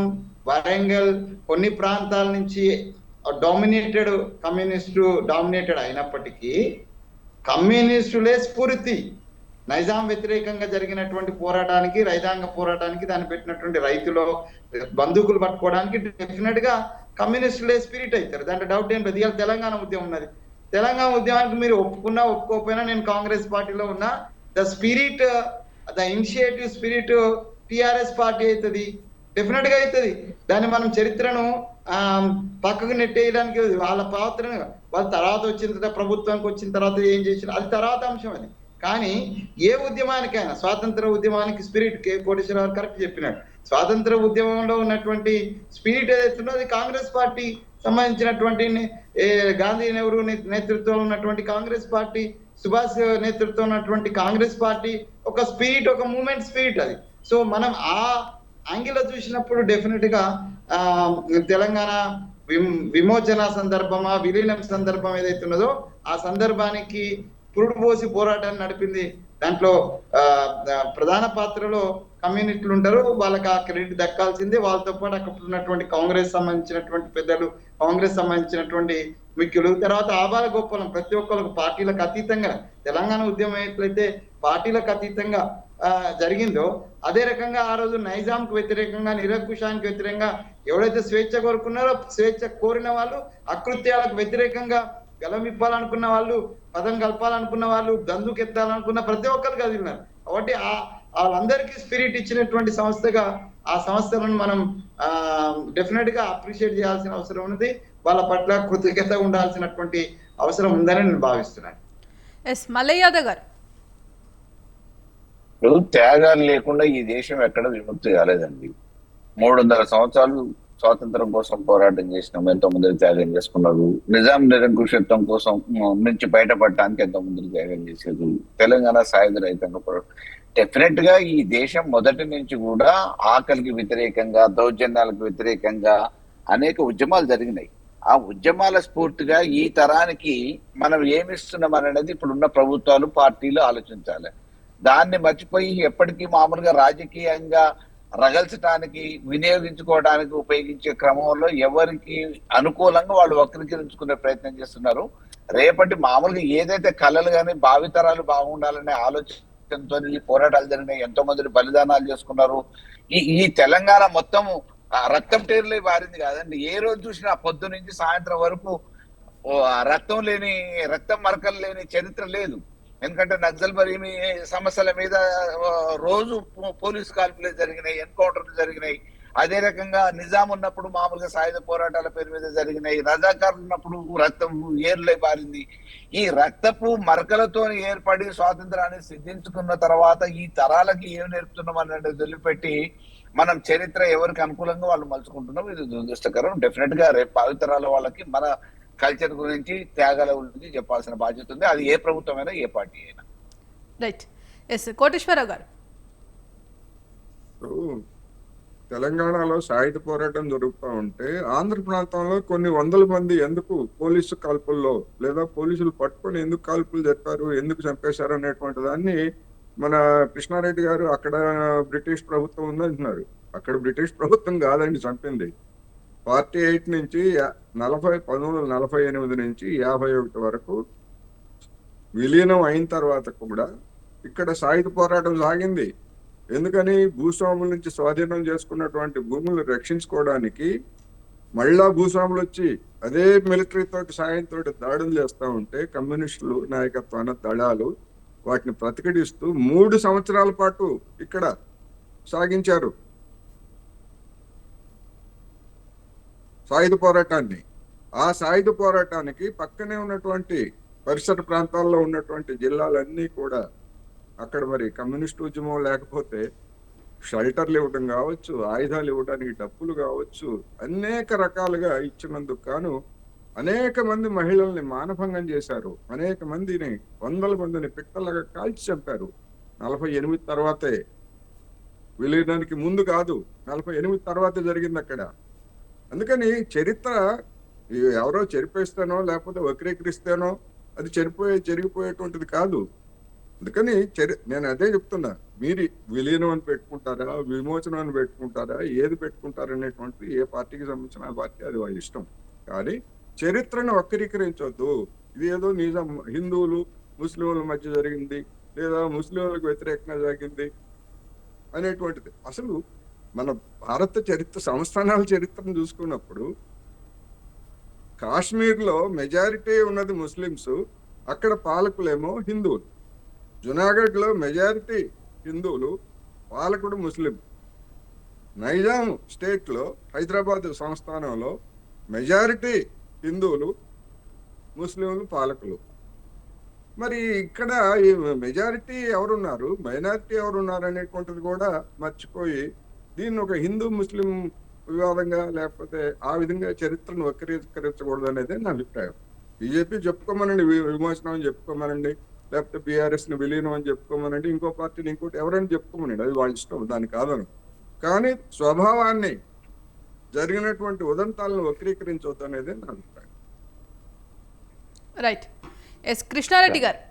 వరంగల్ కొన్ని ప్రాంతాల నుంచి కమ్యూనిస్టు డామినేటెడ్ అయినప్పటికీ కమ్యూనిస్టులే స్ఫూర్తి నైజాం వ్యతిరేకంగా జరిగినటువంటి పోరాటానికి, రైతాంగ పోరాటానికి, దాన్ని పెట్టినటువంటి రైతులు బందూకులు పట్టుకోవడానికి డెఫినెట్ గా కమ్యూనిస్టులే స్పిరిట్ అవుతారు. దాంట్లో డౌట్ ఏం లేదు. ఇవాళ తెలంగాణ ఉద్యమం ఉన్నది. తెలంగాణ ఉద్యమానికి మీరు ఒప్పుకున్నా ఒప్పుకోకపోయినా, నేను కాంగ్రెస్ పార్టీలో ఉన్నా, the initiative spirit TRS party అవుతుంది, డెఫినెట్ గా అవుతుంది. దాన్ని మనం చరిత్రను పక్కకు నెట్టేయడానికి వాళ్ళ పాత్రను వాళ్ళ తర్వాత వచ్చిన తర్వాత ప్రభుత్వానికి వచ్చిన తర్వాత ఏం చేసిన అది తర్వాత అంశం. అది కానీ ఏ ఉద్యమానికైనా, స్వాతంత్ర ఉద్యమానికి స్పిరిట్ కోటేశ్వరరావు కరెక్ట్ చెప్పినాడు. స్వాతంత్ర ఉద్యమంలో ఉన్నటువంటి స్పిరిట్ ఏదైతుందో అది కాంగ్రెస్ పార్టీ సంబంధించినటువంటి గాంధీ, నెహ్రూ నేతృత్వంలో ఉన్నటువంటి కాంగ్రెస్ పార్టీ, సుభాష్ నేతృత్వం ఉన్నటువంటి కాంగ్రెస్ పార్టీ ఒక స్పిరిట్, ఒక మూమెంట్ స్పిరిట్ అది. సో మనం ఆ యాంగిల్ లో చూసినప్పుడు డెఫినెట్ గా తెలంగాణ విమోచన సందర్భమా, విలీనం సందర్భం ఏదైతే ఉన్నదో ఆ సందర్భానికి పురుడు పోసి పోరాటాన్ని నడిపింది. దాంట్లో ప్రధాన పాత్రలో కమ్యూనిటీలు ఉంటారు, వాళ్ళకి ఆ క్రెడిట్ దక్కాల్సిందే. వాళ్ళతో పాటు అక్కడ ఉన్నటువంటి కాంగ్రెస్ సంబంధించినటువంటి పెద్దలు, కాంగ్రెస్ సంబంధించినటువంటి ముఖ్యులు, తర్వాత ఆబాల గోపాలం, ప్రతి ఒక్కరికి పార్టీలకు అతీతంగా తెలంగాణ ఉద్యమం ఎట్లయితే పార్టీలకు అతీతంగా జరిగిందో అదే రకంగా ఆ రోజు నైజాంకు వ్యతిరేకంగా, నిరంకుశానికి వ్యతిరేకంగా ఎవరైతే స్వేచ్ఛ కోరుకున్నారో, స్వేచ్ఛ కోరిన వాళ్ళు, అకృత్యాలకు వ్యతిరేకంగా గలమిప్పాలనుకున్న వాళ్ళు, పదం కలపాలనుకున్న వాళ్ళు, దందుకెత్తాలనుకున్న ప్రతి ఒక్కరు కదిలినారు. కాబట్టి వాళ్ళందరికీ స్పిరిట్ ఇచ్చినటువంటి సంస్థగా ఆ సంస్థలను మనం డెఫినెట్ గా అప్రిషియేట్ చేయాల్సిన అవసరం ఉంది. వాళ్ళ పట్ల కృతజ్ఞత ఉండాల్సినటువంటి అవసరం ఉందని నేను భావిస్తున్నాను. మల్లయ్య గారు, త్యాగాలు లేకుండా ఈ దేశం ఎక్కడ విముక్తి కాలేదండి. 300 సంవత్సరాలు స్వాతంత్రం కోసం పోరాటం చేసినాం, ఎంతో మంది త్యాగం చేసుకున్నారు. నిజాం నిరంకుశత్వం కోసం నుంచి బయటపడటానికి ఎంతో మంది త్యాగం చేసేది. తెలంగాణ సాయుధ రైతాంగ డెఫినెట్ గా ఈ దేశం మొదటి నుంచి కూడా ఆకలికి వ్యతిరేకంగా, దౌర్జన్యాలకు వ్యతిరేకంగా అనేక ఉద్యమాలు జరిగినాయి. ఆ ఉద్యమాల స్ఫూర్తిగా ఈ తరానికి మనం ఏమిస్తున్నాం అనేది ఇప్పుడున్న ప్రభుత్వాలు, పార్టీలు ఆలోచించాలి. దాన్ని మర్చిపోయి ఎప్పటికీ మామూలుగా రాజకీయంగా రగల్చడానికి, వినియోగించుకోవడానికి ఉపయోగించే క్రమంలో ఎవరికి అనుకూలంగా వాళ్ళు వక్రీకరించుకునే ప్రయత్నం చేస్తున్నారు. రేపటి మామూలుగా ఏదైతే కళలు కానీ భావితరాలు బాగుండాలనే ఆలోచనతో ఈ పోరాటాలు జరిగినాయి, ఎంతో మంది బలిదానాలు చేసుకున్నారు. ఈ తెలంగాణ మొత్తం రక్తం టేర్లే మారింది కాదండి. ఏ రోజు చూసినా పొద్దు నుంచి సాయంత్రం వరకు రక్తం మరకలు లేని చరిత్ర లేదు. ఎందుకంటే నక్సల్ బరీమి సమస్యల మీద రోజు పోలీసు కాల్పులే జరిగినాయి, ఎన్కౌంటర్లు జరిగినాయి. అదే రకంగా నిజాం ఉన్నప్పుడు మామూలుగా సాయుధ పోరాటాల పేరు మీద జరిగినాయి. రజాకారులు ఉన్నప్పుడు రక్తం ఏర్లై పారింది. ఈ రక్తపు మరకలతో ఏర్పడి స్వాతంత్రాన్ని సిద్ధించుకున్న తర్వాత ఈ తరాలకి ఏం నేర్పుతున్నాం అనేది వదిలిపెట్టి మనం చరిత్ర ఎవరికి అనుకూలంగా వాళ్ళు మలుచుకుంటున్నాం. ఇది దురదృష్టకరం. డెఫినెట్ గా రేపు భావితరాల వాళ్ళకి మన కల్చర్ గురించి, త్యాగాల గురించి చెప్పాల్సిన బాధ్యత ఉంది. అది ఏ ప్రభుత్వమైనా, ఏ పార్టీ అయినా. రైట్. ఎస్ కోటేశ్వరరావు గారు. తెలంగాణలో సాయుధ పోరాటం జరుగుతూ ఉంటే ఆంధ్ర ప్రాంతంలో కొన్ని వందల మంది ఎందుకు పోలీసు కాల్పుల్లో లేదా పోలీసులు పట్టుకొని ఎందుకు కాల్పులు జరిపారు, ఎందుకు చంపేశారు అనేటువంటి దాన్ని మన కృష్ణారెడ్డి గారు అక్కడ బ్రిటిష్ ప్రభుత్వం ఉందంటున్నారు. అక్కడ బ్రిటిష్ ప్రభుత్వం కాదండి చంపింది. 48 నుంచి 1948 నుంచి 51 వరకు విలీనం అయిన తర్వాత కూడా ఇక్కడ సాయుధ పోరాటం సాగింది. ఎందుకని? భూస్వాముల నుంచి స్వాధీనం చేసుకున్నటువంటి భూములు రక్షించుకోవడానికి మళ్ళా భూస్వాములు వచ్చి అదే మిలిటరీతో సాయంతో దాడులు చేస్తూ ఉంటే కమ్యూనిస్టులు నాయకత్వాన దళాలు వాటిని ప్రతిఘటిస్తూ 3 సంవత్సరాల పాటు ఇక్కడ సాగించారు సాయుధ పోరాటాన్ని. ఆ సాయుధ పోరాటానికి పక్కనే ఉన్నటువంటి పరిసర ప్రాంతాల్లో ఉన్నటువంటి జిల్లాలన్నీ కూడా అక్కడ మరి కమ్యూనిస్ట్ ఉద్యమం లేకపోతే షెల్టర్లు ఇవ్వడం కావచ్చు, ఆయుధాలు ఇవ్వడానికి డబ్బులు కావచ్చు, అనేక రకాలుగా ఇచ్చినందుకు గాను అనేక మంది మహిళల్ని మానభంగం చేశారు. అనేక మందిని, వందల మందిని పిట్టలుగా కాల్చి చంపారు. 48 తర్వాతే, విలీనానికి ముందు కాదు, 48 తర్వాతే జరిగింది అక్కడ. అందుకని చరిత్ర ఎవరో చెరిపేస్తానో లేకపోతే వక్రీకరిస్తానో అది జరిగిపోయేటువంటిది కాదు. అందుకని నేను అదే చెప్తున్నా, మీరు విలీనం అని పెట్టుకుంటారా, విమోచనం అని పెట్టుకుంటారా, ఏది పెట్టుకుంటారు అనేటువంటిది ఏ పార్టీకి సంబంధించిన ఆ పార్టీ, అది వాళ్ళ ఇష్టం. కానీ చరిత్రను వక్రీకరించవద్దు. ఇది ఏదో నిజం హిందువులు ముస్లింల మధ్య జరిగింది లేదా ముస్లింలకు వ్యతిరేకంగా జరిగింది అనేటువంటిది. అసలు మన భారత చరిత్ర, సంస్థానాల చరిత్రను చూసుకున్నప్పుడు కాశ్మీర్లో మెజారిటీ ఉన్నది ముస్లిమ్స్, అక్కడ పాలకులేమో హిందువులు. జునాగఢ్లో మెజారిటీ హిందువులు, పాలకుడు ముస్లిం. నైజాం స్టేట్లో, హైదరాబాద్ సంస్థానంలో మెజారిటీ హిందువులు, ముస్లింలు పాలకులు. మరి ఇక్కడ ఈ మెజారిటీ ఎవరున్నారు, మైనారిటీ ఎవరున్నారు అనేటువంటిది కూడా మర్చిపోయి దీన్ని ఒక హిందూ ముస్లిం వివాదంగా లేకపోతే ఆ విధంగా చరిత్రను వక్రీకరించకూడదు అనేది నా అభిప్రాయం. బీజేపీ చెప్పుకోమనండి విమోచనం అని చెప్పుకోమనండి, లేకపోతే బీఆర్ఎస్ ని విలీనం అని చెప్పుకోమనండి, ఇంకో పార్టీని ఇంకోటి ఎవరైనా చెప్పుకోమనండి, అది వాళ్ళ ఇష్టం, దాన్ని కాదను. కానీ స్వభావాన్ని, జరిగినటువంటి ఉదంతాలను వక్రీకరించవద్దు అనేది నా అభిప్రాయం. రైట్. ఎస్ కృష్ణారెడ్డి గారు.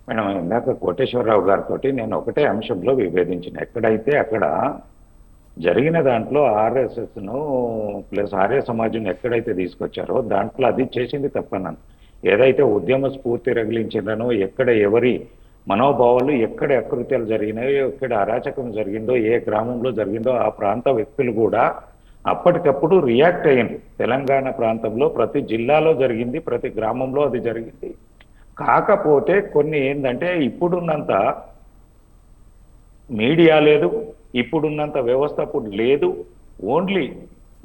మేడం, ఇందాక కోటేశ్వరరావు గారితో నేను ఒకటే అంశంలో విభేదించిన. ఎక్కడైతే అక్కడ జరిగిన దాంట్లో ఆర్ఎస్ఎస్ను ప్లస్ ఆర్య సమాజం ఎక్కడైతే తీసుకొచ్చారో దాంట్లో అది చేసింది తప్పన్నాను. ఏదైతే ఉద్యమ స్ఫూర్తి రగిలించిందనో, ఎక్కడ ఎవరి మనోభావాలు, ఎక్కడ అకృత్యాలు జరిగినాయో, ఎక్కడ అరాచకం జరిగిందో, ఏ గ్రామంలో జరిగిందో ఆ ప్రాంత వ్యక్తులు కూడా అప్పటికప్పుడు రియాక్ట్ అయ్యింది. తెలంగాణ ప్రాంతంలో ప్రతి జిల్లాలో జరిగింది, ప్రతి గ్రామంలో అది జరిగింది. కాకపోతే కొన్ని ఏంటంటే ఇప్పుడున్నంత మీడియా లేదు, ఇప్పుడున్నంత వ్యవస్థ అప్పుడు లేదు. ఓన్లీ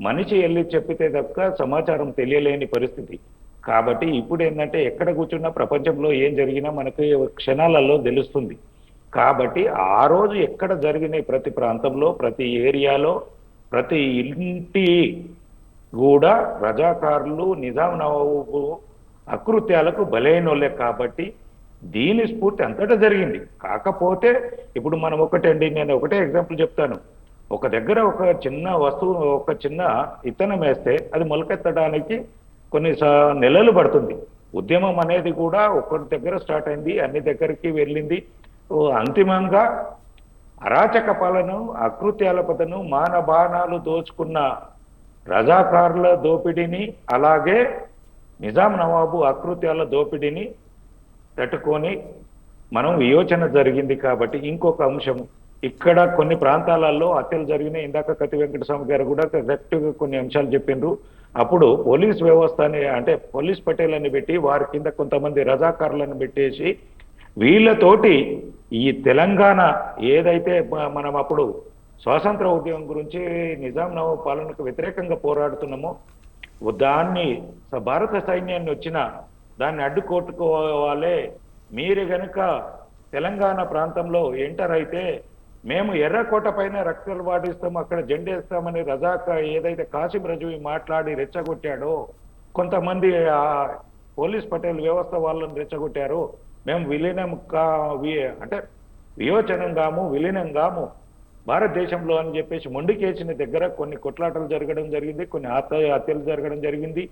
మనిషి వెళ్ళి చెప్పితే తప్ప సమాచారం తెలియలేని పరిస్థితి. కాబట్టి ఇప్పుడు ఏంటంటే ఎక్కడ కూర్చున్నా ప్రపంచంలో ఏం జరిగినా మనకి క్షణాలలో తెలుస్తుంది. కాబట్టి ఆ రోజు ఎక్కడ జరిగినాయి ప్రతి ప్రాంతంలో, ప్రతి ఏరియాలో, ప్రతి ఇంటి కూడా రజాకారులు నిజాం నవాబు అకృత్యాలకు బలైనోళ్ళే. కాబట్టి దీని స్ఫూర్తి అంతటా జరిగింది. కాకపోతే ఇప్పుడు మనం ఒకటండి, నేను ఒకటే ఎగ్జాంపుల్ చెప్తాను. ఒక దగ్గర ఒక చిన్న వస్తువు, ఒక చిన్న ఇత్తనం వేస్తే అది మొలకెత్తడానికి కొన్ని నెలలు పడుతుంది. ఉద్యమం అనేది కూడా ఒకరి దగ్గర స్టార్ట్ అయింది, అన్ని దగ్గరికి వెళ్ళింది. అంతిమంగా అరాచక పాలన, అకృత్యాల పదను, మానబాణాలు దోచుకున్న రజాకారుల దోపిడీని, అలాగే నిజాం నవాబు అకృత్యాల దోపిడీని తట్టుకొని మనం వియోచన జరిగింది. కాబట్టి ఇంకొక అంశం, ఇక్కడ కొన్ని ప్రాంతాలలో హత్యలు జరిగినాయి. ఇందాక కత్తి వెంకటస్వామి గారు కూడా కరెక్ట్గా కొన్ని అంశాలు చెప్పిండ్రు. అప్పుడు పోలీస్ వ్యవస్థని, అంటే పోలీస్ పటేలని పెట్టి వారి కింద కొంతమంది రజాకారులను పెట్టేసి వీళ్ళతోటి ఈ తెలంగాణ ఏదైతే మనం అప్పుడు స్వాతంత్ర ఉద్యమం గురించి నిజాం నవాబు పాలనకు వ్యతిరేకంగా పోరాడుతున్నామో దాన్ని భారత సైన్యాన్ని వచ్చిన దాన్ని అడ్డుకొట్టుకోవాలే, మీరు గనుక తెలంగాణ ప్రాంతంలో ఎంటర్ అయితే మేము ఎర్రకోట పైన రక్తలు వాడిస్తాము, అక్కడ జెండేస్తామని రజాక ఏదైతే కాసిం రజవి మాట్లాడి రెచ్చగొట్టాడో, కొంతమంది పోలీస్ పటేల్ వ్యవస్థ వాళ్ళని రెచ్చగొట్టారు. మేము విలీనం అంటే వియోచనం కాము, విలీనం కాము భారతదేశంలో అని చెప్పేసి మొండికేసిన దగ్గర కొన్ని కొట్లాటలు జరగడం జరిగింది, కొన్ని హత్యలు జరగడం జరిగింది,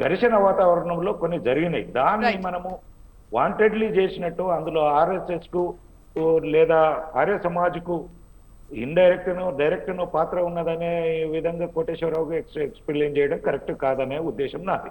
ఘర్షణ వాతావరణంలో కొన్ని జరిగినాయి. దాన్ని మనము వాంటెడ్లీ చేసినట్టు అందులో ఆర్ఎస్ఎస్ కు లేదా ఆర్య సమాజ్కు డైరెక్ట్ను పాత్ర ఉన్నదనే విధంగా కోటేశ్వరరావు ఎక్స్ప్లెయిన్ చేయడం కరెక్ట్ కాదనే ఉద్దేశం నాది.